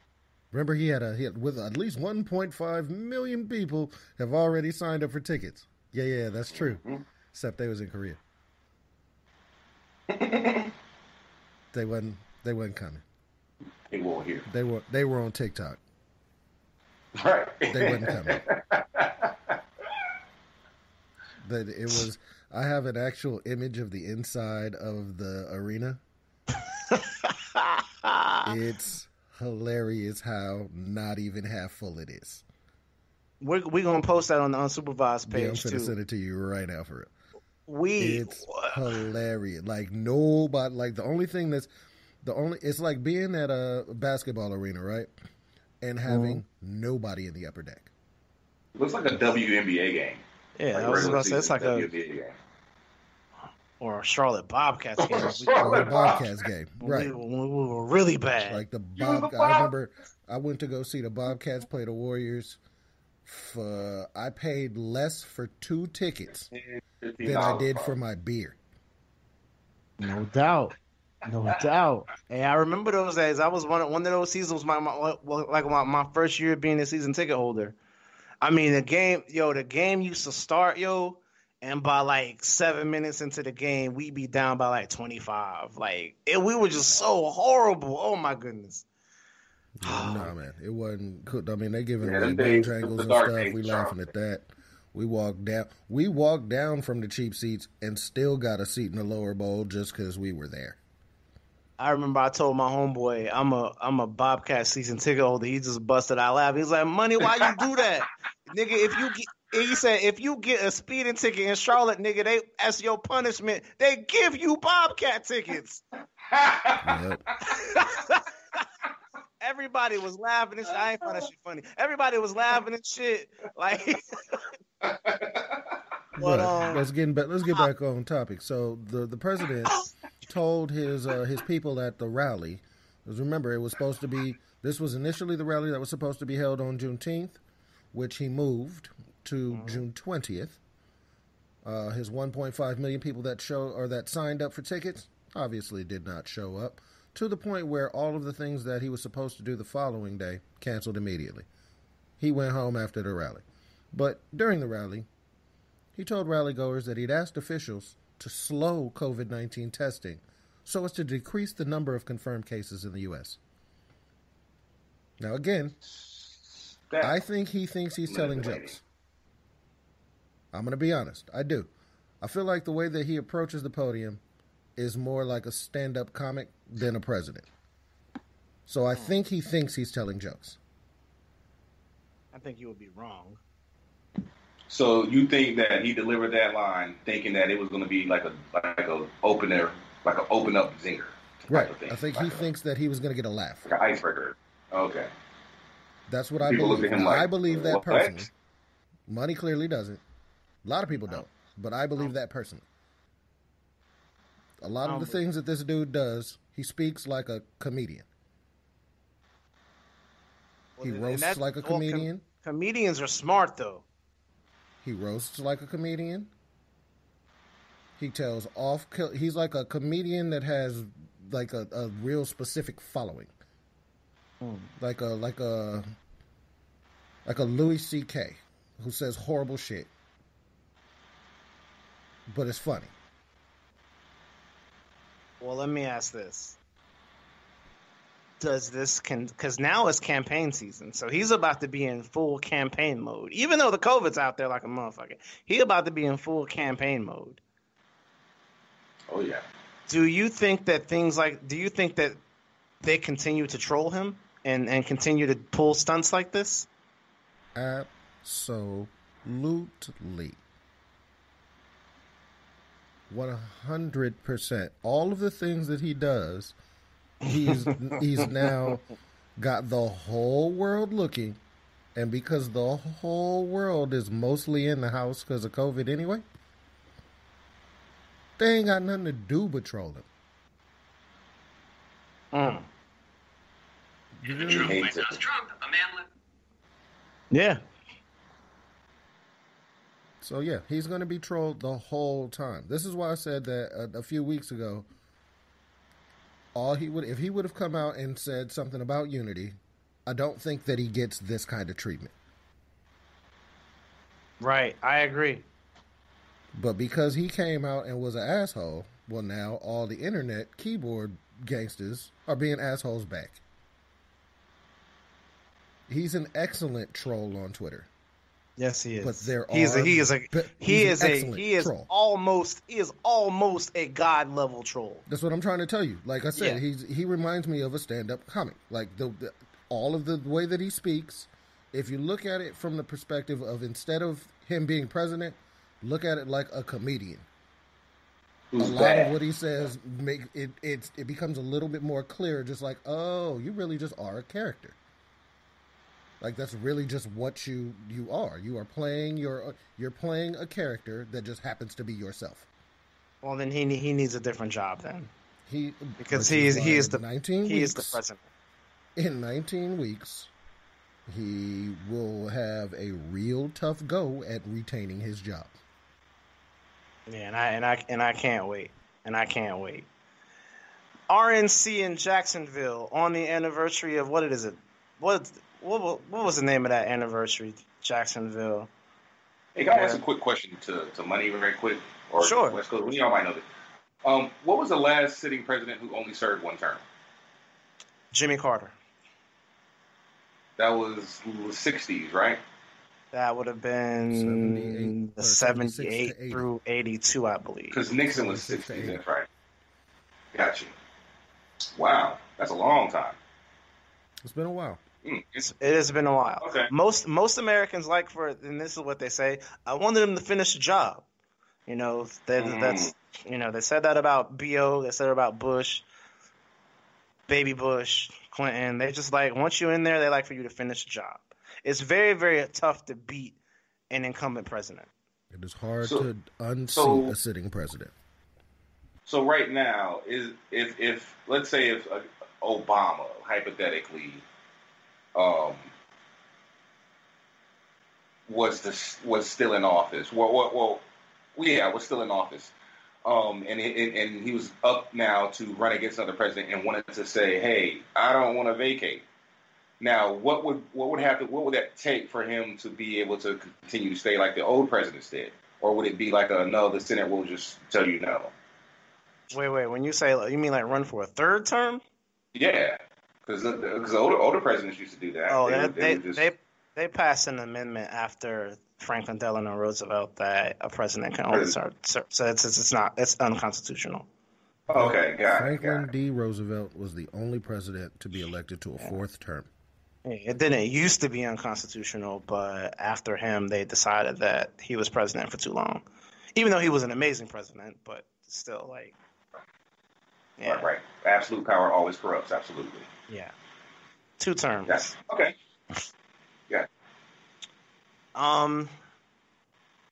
Remember, he had with at least 1.5 million people have already signed up for tickets. Yeah, that's true. Except they was in Korea. They wasn't coming. They weren't here. They were on TikTok. Right. They wasn't coming. I have an actual image of the inside of the arena. It's hilarious how not even half full it is. We're going to post that on the Unsupervised page, I'm going to send it to you right now for it. It's hilarious. Like nobody, like it's like being at a basketball arena, right? And having nobody in the upper deck. Looks like a WNBA game. Yeah, like I was going to say, it's like WNBA game. Or a Charlotte Bobcats game. Bobcats game, right. We were really bad. Like I remember I went to go see the Bobcats play the Warriors. I paid less for 2 tickets than I did for my beer. No doubt. Hey, I remember those days. I was one of those seasons. My first year being a season ticket holder. I mean, the game used to start, and by like 7 minutes into the game, we'd be down by like 25. We were just so horrible. Oh my goodness. No, man, it wasn't good. I mean, they giving away Bojangles and stuff. We laughing at that. We walked down from the cheap seats and still got a seat in the lower bowl just because we were there. I remember I told my homeboy, I'm a Bobcat season ticket holder. He just busted out laughing. He's like, "Money, why you do that, nigga? If you get a speeding ticket in Charlotte, nigga, as your punishment, they give you Bobcat tickets." Yep. Everybody was laughing and shit. I ain't find that shit funny. Everybody was laughing and shit. Like, but, let's get back on topic. So the president told his people at the rally, because remember this was initially the rally that was supposed to be held on Juneteenth, which he moved to June 20th. His 1.5 million people that signed up for tickets obviously did not show up, to the point where all of the things that he was supposed to do the following day canceled immediately. He went home after the rally. But during the rally, he told rallygoers that he'd asked officials to slow COVID-19 testing so as to decrease the number of confirmed cases in the U.S. Now, again, I think he thinks he's telling jokes. I'm going to be honest. I do. I feel like the way that he approaches the podium is more like a stand-up comic than a president. So I think he thinks he's telling jokes. I think you would be wrong. So you think that he delivered that line thinking that it was going to be like a opener, like an open up zinger, right? I think he thinks that he was going to get a laugh, like an icebreaker. Okay, that's what I believe. Look at him like, I believe that what? personally. Money clearly doesn't. A lot of people don't, but I believe that personally. A lot of the things that this dude does, he speaks like a comedian. He roasts like a comedian. Comedians are smart, though. He roasts like a comedian. He tells off. He's like a comedian that has like a real specific following. Like a Louis C.K. who says horrible shit, but it's funny. Well, let me ask this. Because now it's campaign season, so he's about to be in full campaign mode. Even though the COVID's out there like a motherfucker, he's about to be in full campaign mode. Oh, yeah. Do you think that they continue to troll him and continue to pull stunts like this? Absolutely. 100%. All of the things that he does, he's now got the whole world looking, and because the whole world is mostly in the house because of COVID anyway, they ain't got nothing to do but troll him. Trump, a man. Yeah. So yeah, he's going to be trolled the whole time. This is why I said that a few weeks ago. If he would have come out and said something about unity, I don't think that he gets this kind of treatment. Right, I agree. But because he came out and was an asshole, well, now all the internet keyboard gangsters are being assholes back. He's an excellent troll on Twitter. Yes, he is. But he is almost a god level troll. That's what I'm trying to tell you. Like I said, he reminds me of a stand-up comic. Like all of the way that he speaks. If you look at it from the perspective of instead of him being president, look at it like a comedian. A lot of what he says it becomes a little bit more clear. Just like, oh, you really just are a character. Like that's really just what you are. You are playing you're playing a character that just happens to be yourself. Well, then he needs a different job then. He is the president. In 19 weeks, he will have a real tough go at retaining his job. Yeah, and I can't wait. RNC in Jacksonville on the anniversary of what was the name of that anniversary? Jacksonville. Hey, can I ask a quick question to Money very quick? Or sure. West Coast? Y'all might know this. What was the last sitting president who only served one term? Jimmy Carter. That was the 60s, right? That would have been 78 through 82, I believe. Because Nixon was 60s, that's right. Got you. Wow, that's a long time. It's been a while. It has been a while. Okay. Most Americans and this is what they say, I wanted him to finish the job. That's they said that about B.O., they said it about Bush, Baby Bush, Clinton. They just once you're in there, they like for you to finish the job. It's very, very tough to beat an incumbent president. It is hard to unseat a sitting president. So right now, if let's say if Obama, hypothetically, was still in office. Was still in office. And he was up now to run against another president and wanted to say, "Hey, I don't want to vacate." Now, what would that take for him to be able to continue to stay like the old presidents did, or would it be like no, the Senate will just tell you no? Wait. When you say you mean run for a third term? Yeah. Because older presidents used to do that. Oh, they passed an amendment after Franklin Delano Roosevelt that a president can only serve. So it's unconstitutional. Okay, got it. Franklin D. Roosevelt was the only president to be elected to a fourth term. It didn't used to be unconstitutional, but after him, they decided that he was president for too long. Even though he was an amazing president, but still, like, yeah. Right. Absolute power always corrupts. Absolutely. Yeah. 2 terms. Yes. Okay. Yeah.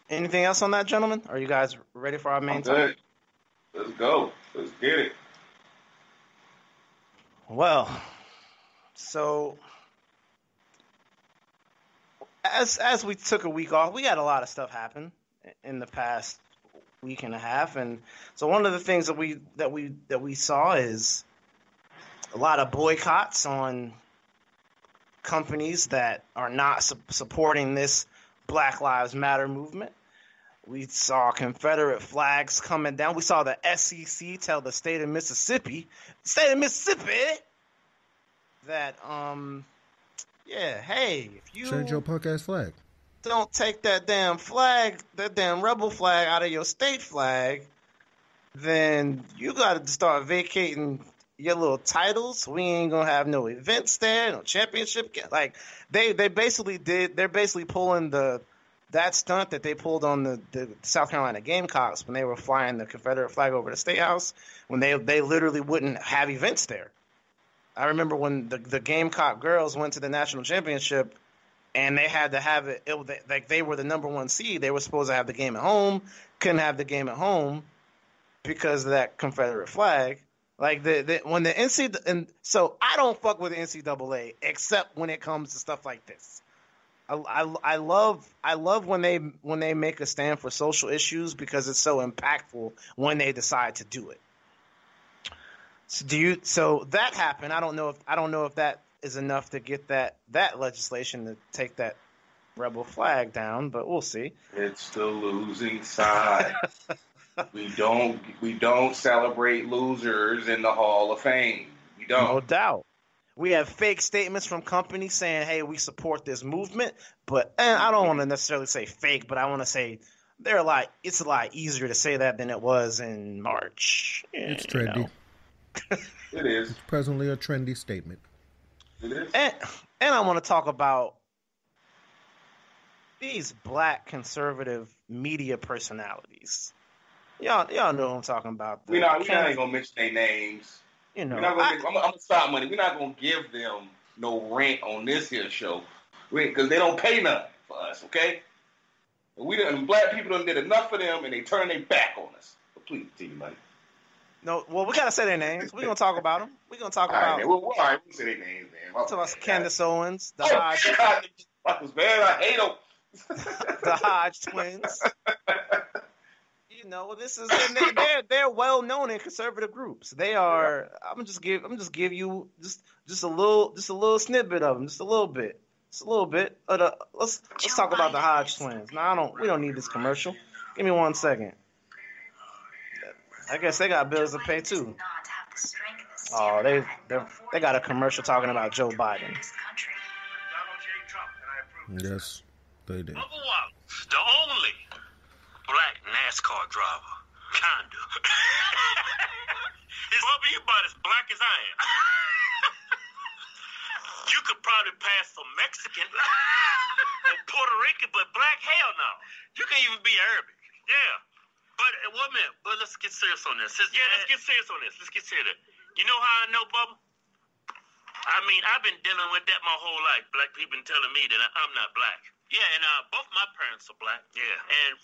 Anything else on that, gentlemen? Are you guys ready for our main topic? Let's go. Let's get it. Well, so as we took a week off, we had a lot of stuff happen in the past week and a half, and so one of the things that we saw is a lot of boycotts on companies that are not supporting this Black Lives Matter movement. We saw Confederate flags coming down. We saw the SEC tell the state of Mississippi, that hey, if you change your punk ass flag, don't take that damn flag, that damn rebel flag out of your state flag, then you got to start vacating your little titles. We ain't gonna have no events there, no championship. Like they're basically pulling that stunt that they pulled on the South Carolina Gamecocks when they were flying the Confederate flag over the State House, when they literally wouldn't have events there. I remember when the Gamecock girls went to the national championship and they had to have it like they were the number 1 seed. They were supposed to have the game at home, couldn't have the game at home because of that Confederate flag. Like when the NCAA, and so I don't fuck with the NCAA except when it comes to stuff like this. I love when they make a stand for social issues because it's so impactful when they decide to do it. So that happened. I don't know if that is enough to get that legislation to take that rebel flag down, but we'll see. It's the losing side. We don't celebrate losers in the Hall of Fame. We don't. No doubt. We have fake statements from companies saying, hey, we support this movement, but I don't want to necessarily say fake, but I want to say it's a lot easier to say that than it was in March. It's trendy. It is. It's presently a trendy statement. It is. And I want to talk about these black conservative media personalities. Y'all know what I'm talking about. We ain't gonna mention their names. I'm gonna stop money. We're not gonna give them no rent on this here show, because they don't pay nothing for us. Okay, black people done did enough for them, and they turn their back on us. So please, continue, money. No, well, we gotta say their names. We're gonna talk about them. We're gonna talk about. All right, we say their names, man. We're talking about Candace Owens, the Hodge. Man, I hate them. The Hodge twins. This is they're well known in conservative groups. They are. Yeah. I'm just give you just a little snippet of them, just a little bit. Let's talk about the Hodge twins. No, we don't need this commercial. Give me 1 second. I guess they got bills to pay too. Oh, they got a commercial talking about Joe Biden. Yes, they did. Bubba Wallace, the only black NASCAR driver, kinda. Bubba, you about as black as I am. You could probably pass for Mexican or Puerto Rican, but black, hell no. You can't even be Arabic. Yeah. But wait a minute. But let's get serious on this. Let's get serious on this. Let's get serious. You know how I know, Bubba? I mean, I've been dealing with that my whole life. Black people been telling me that I'm not black. Yeah, and both my parents are black. Yeah. And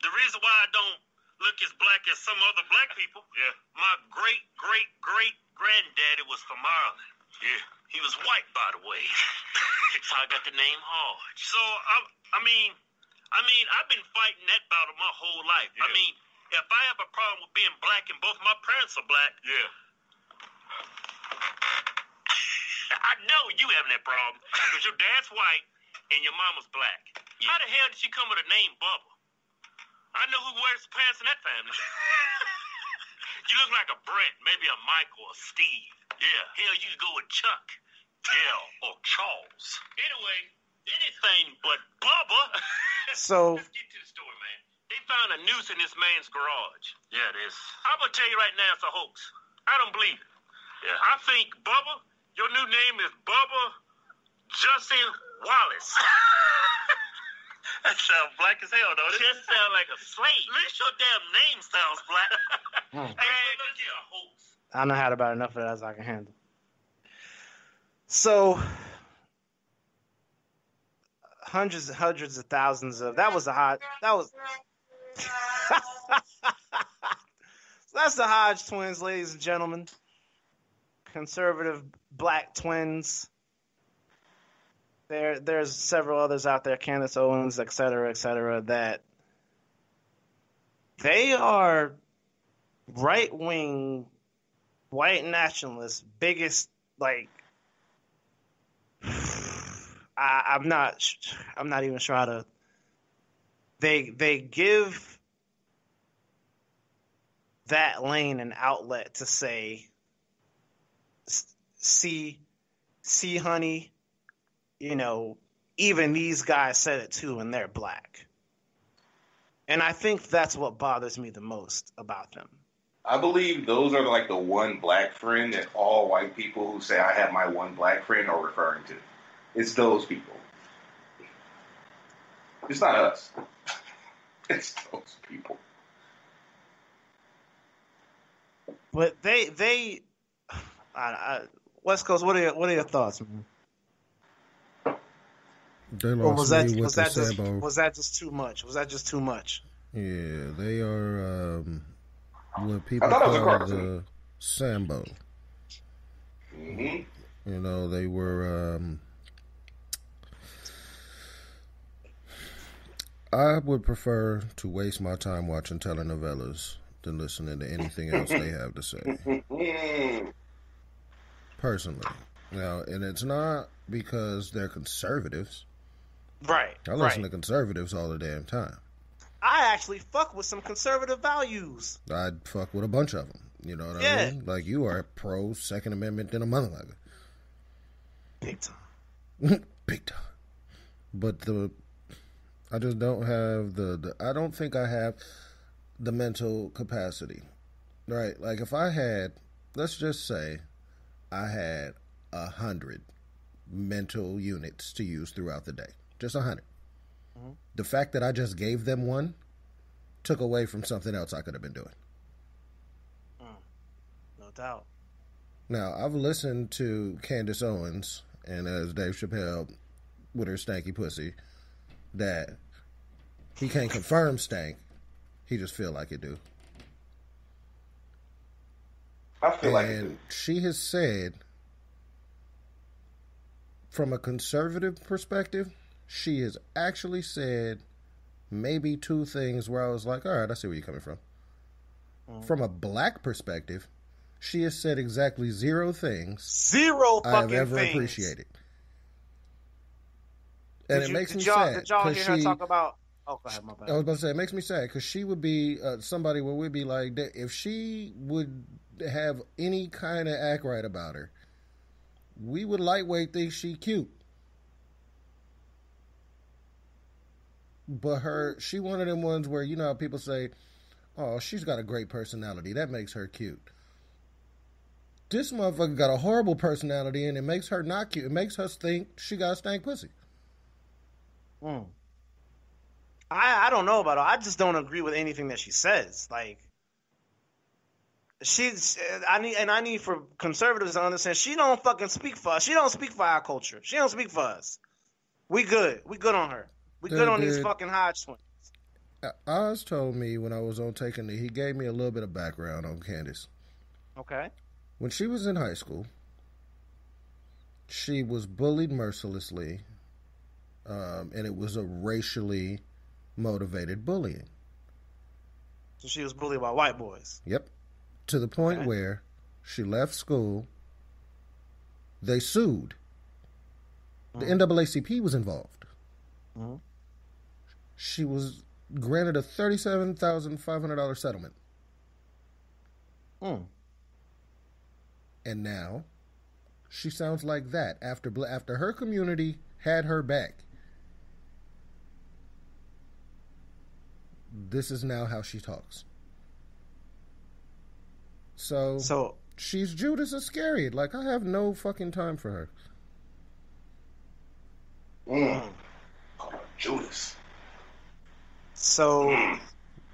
the reason why I don't look as black as some other black people, my great-great-great-granddaddy was from Ireland. Yeah. He was white, by the way. So I got the name Hodge. So, I mean, I've been fighting that battle my whole life. Yeah. I mean, if I have a problem with being black and both my parents are black, I know you having that problem because your dad's white and your mama's black. Yeah. How the hell did she come with a name Bubba? I know who wears pants in that family. You look like a Brent, maybe a Mike or a Steve. Yeah. Hell, you could go with Chuck. Yeah, or Charles. Anyway, anything but Bubba. So let's get to the story, man. They found a noose in this man's garage. Yeah, it is. I'm gonna tell you right now, it's a hoax. I don't believe it. Yeah, I think Bubba, your new name is Bubba Justin Wallace. That sounds black as hell, though. Just sound like a slave. At least your damn name sounds black. Hey, look here, a hoax. I know had about enough of that as I can handle. So hundreds of thousands of that was the that's the Hodge twins, ladies and gentlemen. Conservative black twins. There's several others out there, Candace Owens, et cetera, that they are right-wing white nationalists, biggest, like, I'm not even sure how to, they give that lane an outlet to say, see, honey, you know, even these guys said it too, and they're black. And I think that's what bothers me the most about them. I believe those are like the one black friend that all white people who say I have my one black friend are referring to. It's those people. It's not us. It's those people. But they West Coast, what are your thoughts, man? They lost or was that me with the Sambo. was that just too much? Was that just too much? Yeah, they are what people I thought it was a call cartoon. the Sambo. Mm-hmm. You know, they were. I would prefer to waste my time watching telenovelas than listening to anything else they have to say. Personally. Now, and it's not because they're conservatives. Right. I listen to conservatives all the damn time. I actually fuck with some conservative values. I'd fuck with a bunch of them. You know what I mean? Like, you are pro Second Amendment than a motherfucker. Big time. Big time. But I just don't have I don't think I have the mental capacity. Right? Like, if I had, let's just say, I had 100 mental units to use throughout the day. Just 100. Mm-hmm. The fact that I just gave them one took away from something else I could have been doing. No doubt. Now, I've listened to Candace Owens and as Dave Chappelle with her stanky pussy that he can't confirm stank. He just feel like it do. I feel like it do. And she has said, from a conservative perspective, she has actually said maybe two things where I was like, all right, I see where you're coming from. From a black perspective, she has said exactly zero things I've ever appreciated. And it makes me sad. Did y'all hear her talk about... Oh, go ahead, my bad. I was about to say, it makes me sad because she would be somebody where we'd be like, if she would have any kind of act right about her, we would lightweight think she cute. But she one of them ones where, you know how people say, oh, she's got a great personality. That makes her cute. This motherfucker got a horrible personality and it makes her not cute. It makes us think she got a stank pussy. I don't know about her. I just don't agree with anything that she says. Like, I need for conservatives to understand she don't fucking speak for us. She don't speak for our culture. She don't speak for us. We good. We good on her. We good on these fucking Hodge twins. Oz told me when I was on Taking It, he gave me a little bit of background on Candace. Okay. When she was in high school, she was bullied mercilessly, and it was a racially motivated bullying. So she was bullied by white boys? Yep. To the point where she left school, they sued. The NAACP was involved. She was granted a $37,500 settlement. And now she sounds like that after her community had her back. this is now how she talks. So she's Judas Iscariot. Like, I have no fucking time for her. Judas. So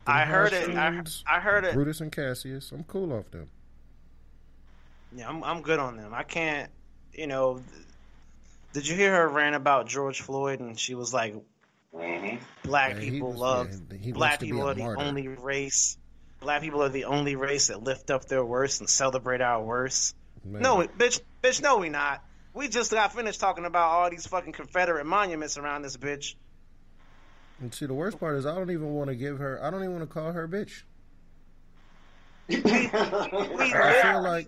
I heard it. I heard it. Brutus and Cassius. I'm cool off them. Yeah, I'm good on them. I can't. You know, did you hear her rant about George Floyd? And she was like, "Black people love. Black people are the only race. Black people are the only race that lift up their worst and celebrate our worst." Man. No, bitch, no, we not. We just got finished talking about all these fucking Confederate monuments around this bitch. And see, the worst part is I don't even want to call her bitch. We I feel have... like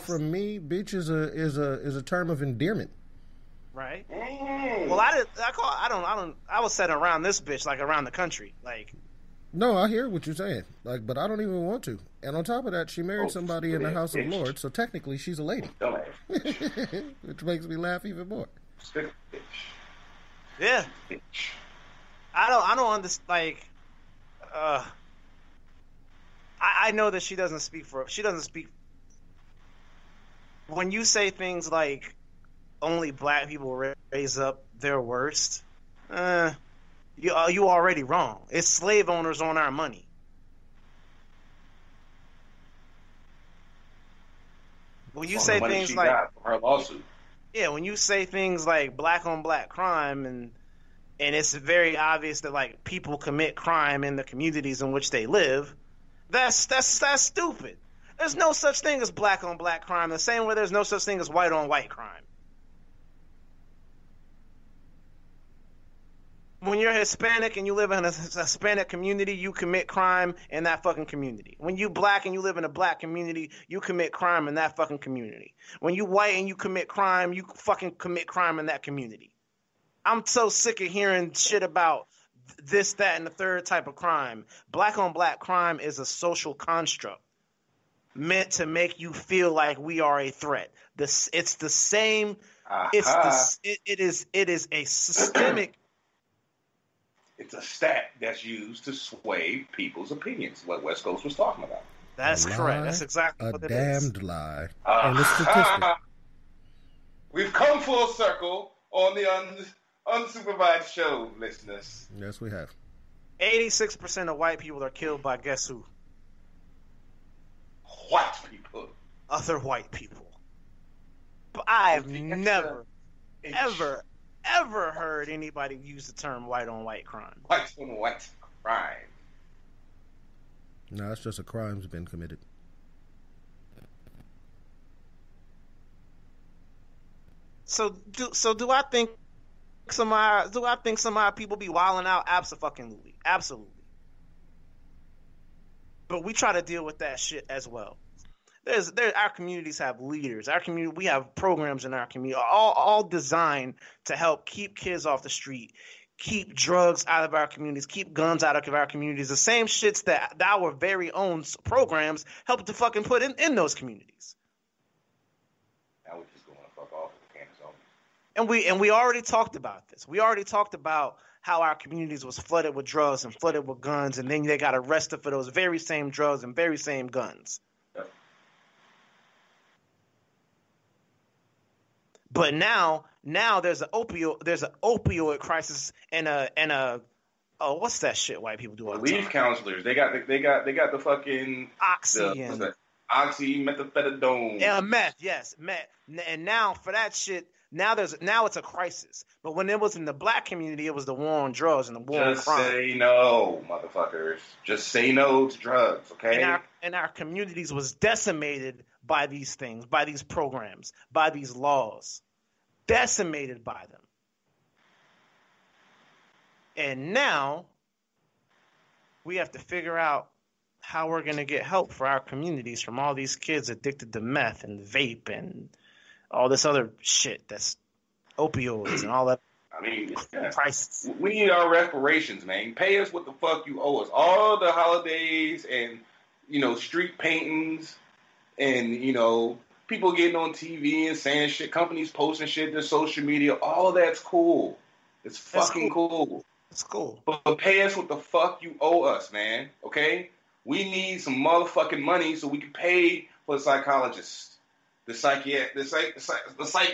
for me, bitch is a term of endearment. Right. Well, I was said around this bitch, like around the country, like. No, I hear what you're saying. Like, but I don't even want to. And on top of that, she married somebody in the House of Lords, so technically she's a lady. Which makes me laugh even more. Yeah. I don't understand. Like, I know that she doesn't speak. When you say things like only black people raise up their worst, you already wrong. It's slave owners on our money. When you say things like her lawsuit. Yeah, when you say things like black on black crime and it's very obvious that like people commit crime in the communities in which they live, that's stupid. There's no such thing as black on black crime, the same way there's no such thing as white on white crime. When you're Hispanic and you live in a Hispanic community, you commit crime in that fucking community. When you black and you live in a black community, you commit crime in that fucking community. When you white and you commit crime, you fucking commit crime in that community. I'm so sick of hearing shit about this, that, and the third type of crime. Black on black crime is a social construct meant to make you feel like we are a threat. It's the same. It is a systemic. It's a stat that's used to sway people's opinions, what West Coast was talking about. That's correct. That's exactly what it is. A damned lie. And the statistic. We've come full circle on the Unsupervised show, listeners. Yes, we have. 86% of white people are killed by guess who? White people. Other white people. But I've never, ever heard anybody use the term white on white crime. White on white crime. No, it's just a crime's been committed. So do I think some of our people be wilding out? Absolutely. But we try to deal with that shit as well. Our communities have leaders. We have programs in our community, all designed to help keep kids off the street, keep drugs out of our communities, keep guns out of our communities. The same shits that our very own programs help to fucking put in those communities. Now we're just going to fuck off with Kansas. And we already talked about this. We already talked about how our communities was flooded with drugs and flooded with guns, and then they got arrested for those very same drugs and very same guns. But now there's an opioid crisis and a what's that shit white people do all the time? Relief counselors. They got the fucking oxy methadone. Yeah, meth. Yes, meth. And now for that shit, now it's a crisis. But when it was in the black community, it was the war on drugs and the war on crime. Just say no, motherfuckers. Just say no to drugs, okay? And our communities was decimated by these things, by these programs, by these laws. Decimated by them. And now we have to figure out how we're going to get help for our communities from all these kids addicted to meth and vape and all this other shit that's opioids and all that. I mean, prices. We need our reparations, man. Pay us what the fuck you owe us. All the holidays and, street paintings and, people getting on TV and saying shit, companies posting shit to social media, all of that's cool. It's fucking cool. It's cool. But pay us what the fuck you owe us, man. Okay? We need some motherfucking money so we can pay for the psychologists, the psych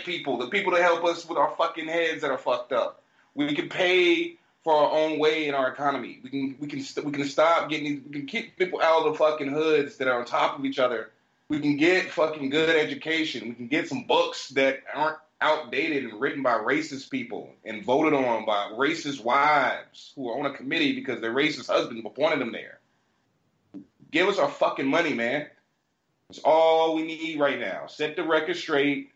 people, the people that help us with our fucking heads that are fucked up. We can pay for our own way in our economy. We can stop getting. We can keep people out of the fucking hoods that are on top of each other. We can get fucking good education. We can get some books that aren't outdated and written by racist people and voted on by racist wives who are on a committee because their racist husbands appointed them there. Give us our fucking money, man. That's all we need right now. Set the record straight.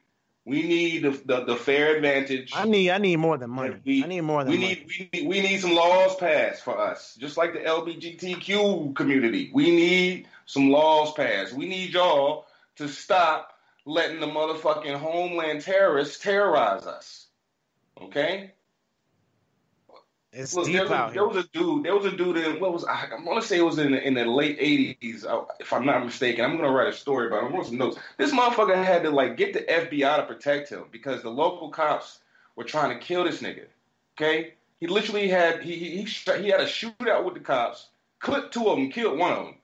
We need the fair advantage. I need more than money. I need more than money. We need some laws passed for us, just like the LGBTQ community. We need some laws passed. We need y'all to stop letting the motherfucking homeland terrorists terrorize us. Okay? It's Look, deep out there here. was a dude in, I want to say it was in the late 80s, if I'm not mistaken. I'm going to write a story about it. I want some notes. This motherfucker had to, like, get the FBI to protect him because the local cops were trying to kill this nigga. Okay? He literally had, he had a shootout with the cops, clipped two of them, killed one of them,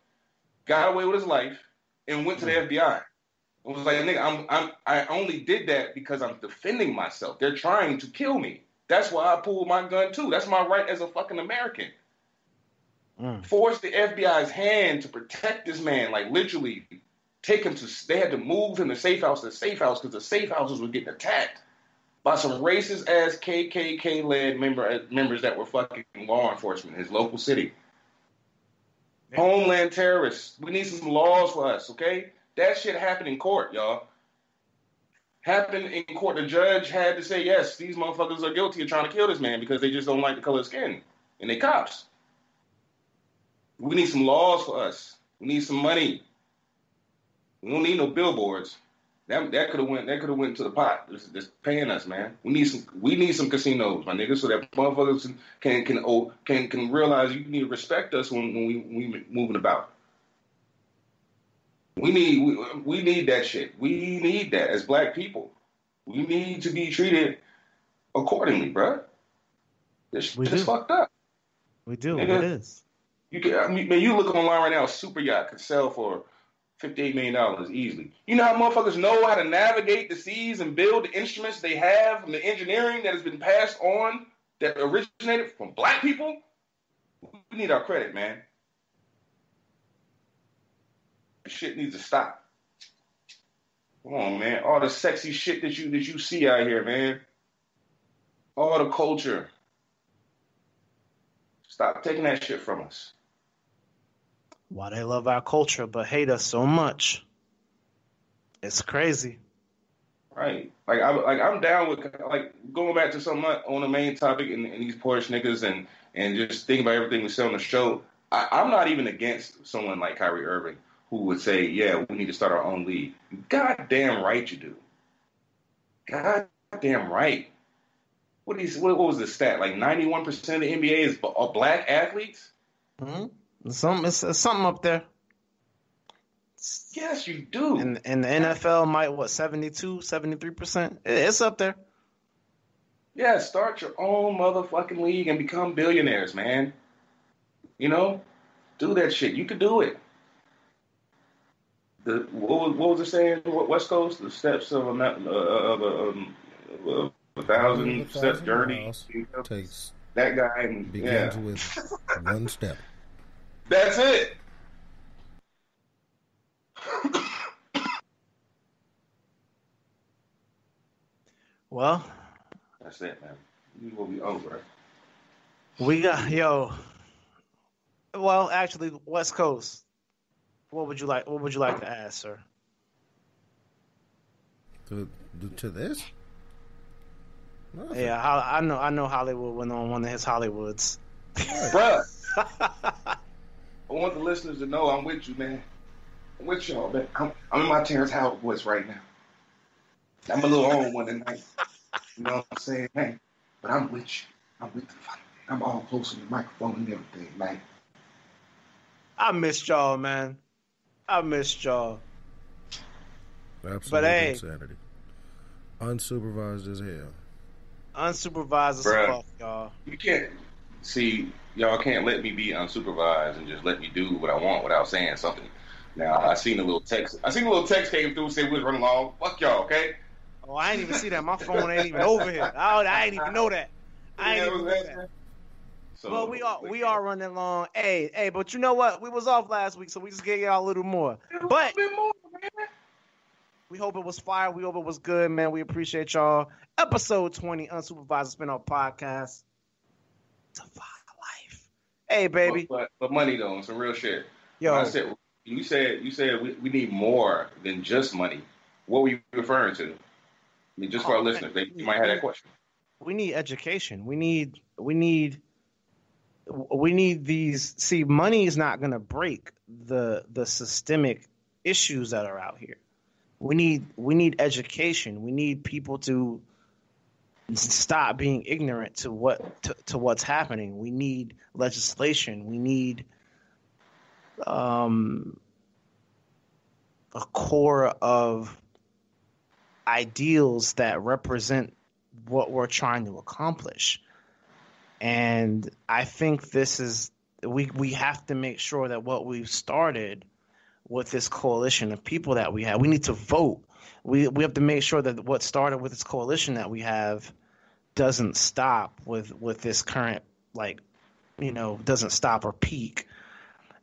got away with his life, and went to the FBI. It was like, nigga, I only did that because I'm defending myself. They're trying to kill me. That's why I pulled my gun, too. That's my right as a fucking American. Force the FBI's hand to protect this man. Like, literally, take him to... They had to move him to safe house because the safe houses were getting attacked by some racist-ass KKK-led members that were fucking law enforcement in his local city. Yeah. Homeland terrorists. We need some laws for us, okay? That shit happened in court, y'all. Happened in court. The judge had to say, yes, these motherfuckers are guilty of trying to kill this man because they just don't like the color of skin. And they cops. We need some laws for us. We need some money. We don't need no billboards. That could have went to the pot. Just paying us, man. We need some casinos, my nigga, so that motherfuckers can realize you need to respect us when we moving about. We need that shit. We need that as black people. We need to be treated accordingly, bro. This shit is fucked up. We do. Nigga, it is. You look online right now, a super yacht could sell for $58 million easily. You know how motherfuckers know how to navigate the seas and build the instruments they have and the engineering that has been passed on that originated from black people? We need our credit, man. Shit needs to stop. Come on, man. All the sexy shit that you see out here, man. All the culture. Stop taking that shit from us. Why they love our culture but hate us so much? It's crazy. Right. I'm down with going back to something on the main topic and these Porsche niggas and just thinking about everything we said on the show. I'm not even against someone like Kyrie Irving who would say, yeah, we need to start our own league. Goddamn right you do. Goddamn right. What was the stat? Like 91% of the NBA is black athletes? Mm-hmm. It's something up there. Yes, you do. And the NFL might, 72, 73%? It's up there. Yeah, start your own motherfucking league and become billionaires, man. You know? Do that shit. You could do it. What was it saying? West Coast? The steps of a 1,000 steps journey. Takes that guy begins with one step. That's it. Well, that's it, man. We will be over. We got Well, actually, West Coast. What would you like to ask, sir? To this? Nothing. Yeah, I know Hollywood went on one of his Hollywoods. Bruh. I want the listeners to know I'm with you, man. I'm with y'all, man. I'm in my Terrence Howard voice right now. I'm a little on one tonight. You know what I'm saying, man? But I'm with you. I'm with the fight. I'm all close to the microphone and everything, man. I missed y'all, man. I missed y'all. Absolute but hey, insanity. Unsupervised as hell. Unsupervised as fuck, y'all. You can't. See, y'all can't let me be unsupervised and just let me do what I want without saying something. Now, I seen a little text came through, said we was running long. Fuck y'all, okay? Oh, I ain't even see that. My phone ain't even over here. I ain't even know that. So, well, we are running long. Hey, but you know what? We was off last week, so we just gave y'all a little more. But we hope it was fire. We hope it was good, man. We appreciate y'all. Episode 20, Unsupervised Spinoff Podcast. It's a fuck life. Hey, baby. But money though, and some real shit. Yo, I said you said we need more than just money. What were you referring to? I mean, just for our listeners, they might have that question. We need education. We need these. See, money is not going to break the systemic issues that are out here. We need education. We need people to stop being ignorant to what's happening. We need legislation. We need a core of ideals that represent what we're trying to accomplish. And I think this is we have to make sure that what we've started with this coalition of people that we have, we need to vote. We have to make sure that what started with this coalition that we have doesn't stop with this current, doesn't stop or peak,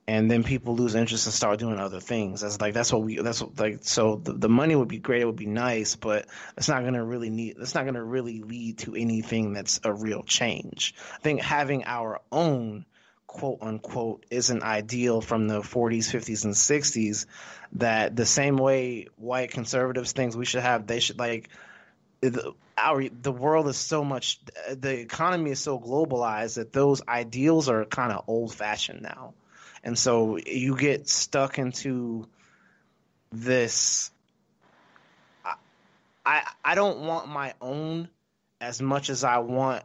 and then people lose interest and start doing other things. So the money would be great, it would be nice, but it's not going to really lead to anything that's a real change. I think having our own quote unquote isn't ideal from the 40s, 50s, and 60s, that the same way white conservatives think we should have, they should the world is so much, the economy is so globalized that those ideals are kind of old fashioned now. And so you get stuck into this. I don't want my own as much as I want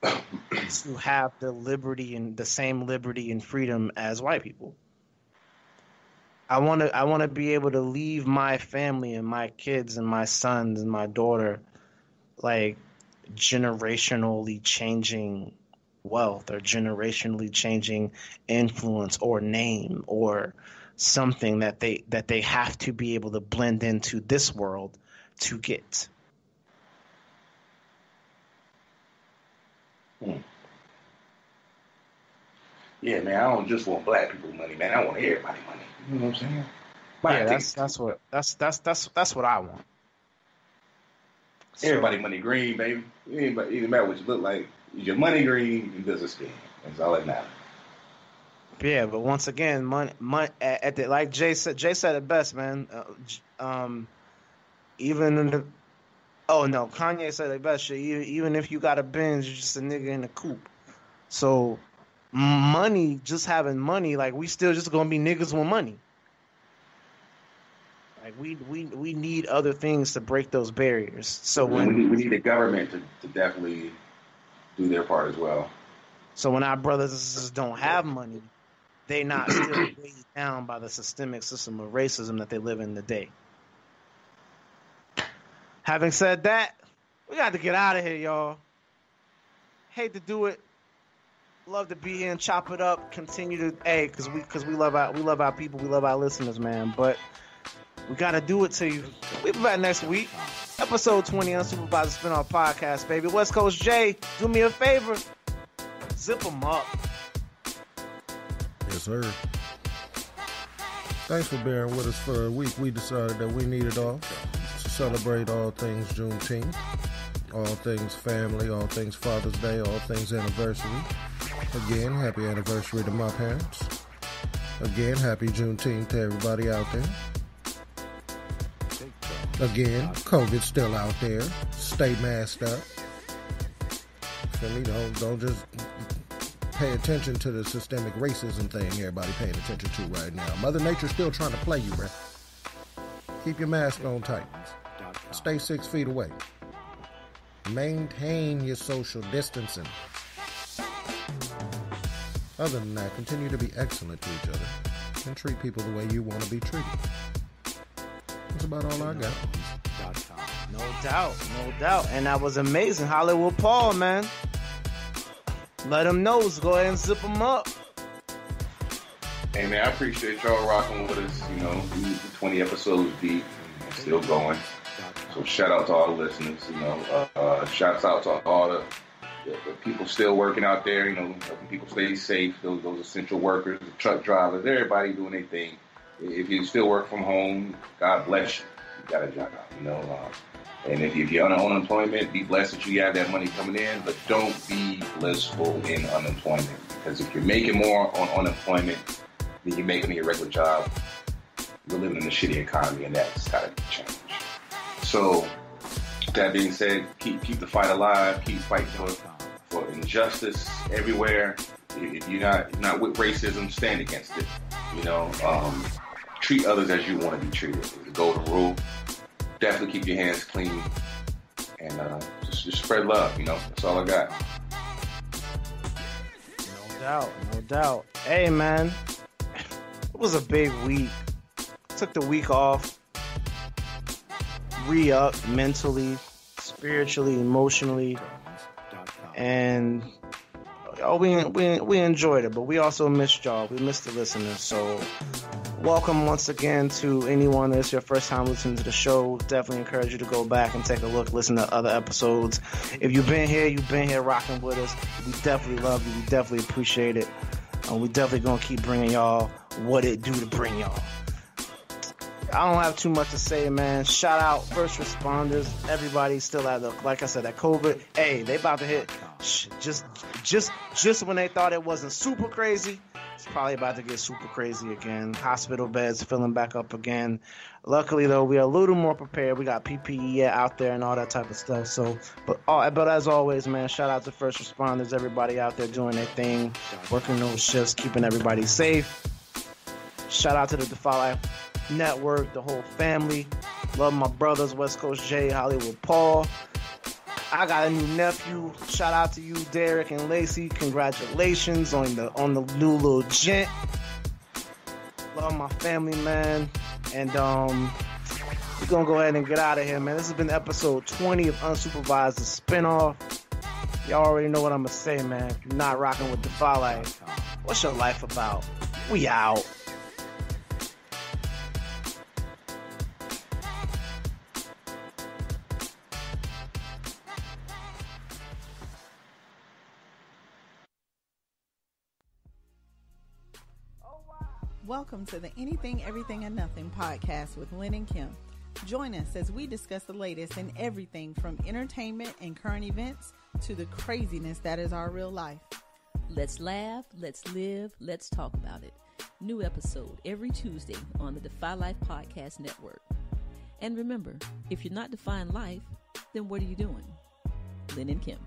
to have the liberty and the same liberty and freedom as white people. I want to be able to leave my family and my kids and my sons and my daughter generationally changing wealth or generationally changing influence or name or something that they have to be able to blend into this world to get. Yeah, man, I don't just want black people money, man. I want everybody money. You know what I'm saying? That's what I want. Everybody money green, baby. It doesn't matter what you look like. Your money green and business green. That's all that matters. Yeah, but once again, money like Jay said it best, man. Kanye said it best. Even if you got a Benz, you're just a nigga in a coupe. So money, just having money, we still just gonna be niggas with money. We need other things to break those barriers. So we need the government to definitely do their part as well. So when our brothers and sisters don't have money, they not still weighed down by the systemic system of racism that they live in today. Having said that, we got to get out of here, y'all. Hate to do it. Love to be here and chop it up. Continue to, because we love our people, we love our listeners, man. But we got to do it to you. We'll be back next week. Episode 20, Unsupervised Spinoff Podcast, baby. West Coast Jay, do me a favor. Zip them up. Yes, sir. Thanks for bearing with us for a week. We decided that we needed off to celebrate all things Juneteenth, all things family, all things Father's Day, all things anniversary. Again, happy anniversary to my parents. Again, happy Juneteenth to everybody out there. Again, COVID's still out there. Stay masked up. Feel me? Don't just pay attention to the systemic racism thing everybody paying attention to right now. Mother Nature's still trying to play you, bruh. Keep your mask on tight. Stay 6 feet away. Maintain your social distancing. Other than that, continue to be excellent to each other and treat people the way you want to be treated. That's about all I got. No doubt. And that was amazing. Hollywood Paul, man. Let them know. Let's go ahead and zip them up. Hey, man, I appreciate y'all rocking with us. You know, we 20 episodes deep and still going. So shout out to all the listeners. You know, shouts out to all the people still working out there. You know, helping people stay safe. Those essential workers, the truck drivers, everybody doing their thing. If you still work from home, God bless you. You got a job, you know. And if you're on unemployment, be blessed that you have that money coming in. But don't be blissful in unemployment, because if you're making more on unemployment than you're making in your regular job, we're living in a shitty economy, and that's got to change. So, that being said, keep the fight alive. Keep fighting for injustice everywhere. If you're not with racism, stand against it. You know, treat others as you want to be treated. It's the golden rule. Definitely keep your hands clean, and just spread love. You know, that's all I got. No doubt. Hey, man, it was a big week. Took the week off. Re-up mentally, spiritually, emotionally, and we enjoyed it, but we also missed y'all. We missed the listeners. So welcome once again to anyone that's your first time listening to the show. Definitely encourage you to go back and take a look, listen to other episodes. If you've been here rocking with us. We definitely love you. We definitely appreciate it. We definitely gonna keep bringing y'all what it do to bring y'all. I don't have too much to say, man. Shout out first responders. Everybody still at like I said, that COVID. Hey, they about to hit just when they thought it wasn't super crazy. It's probably about to get super crazy again. Hospital beds filling back up again. Luckily, though, we are a little more prepared. We got PPE out there and all that type of stuff. So, but as always, man, shout out to first responders. Everybody out there doing their thing, working those shifts, keeping everybody safe. Shout out to the Defy Life Network, the whole family. Love my brothers, West Coast Jay, Hollywood Paul. I got a new nephew. Shout out to you, Derek and Lacey. Congratulations on the new little gent. Love my family, man. And we're gonna go ahead and get out of here, man. This has been episode 20 of Unsupervised, the Spinoff. Y'all already know what I'm gonna say, man. If you're not rocking with Defy Life, what's your life about? We out. Welcome to the Anything, Everything, and Nothing podcast with Lynn and Kim. Join us as we discuss the latest in everything from entertainment and current events to the craziness that is our real life. Let's laugh, let's live, let's talk about it. New episode every Tuesday on the Defy Life Podcast Network. And remember, if you're not defying life, then what are you doing? Lynn and Kim.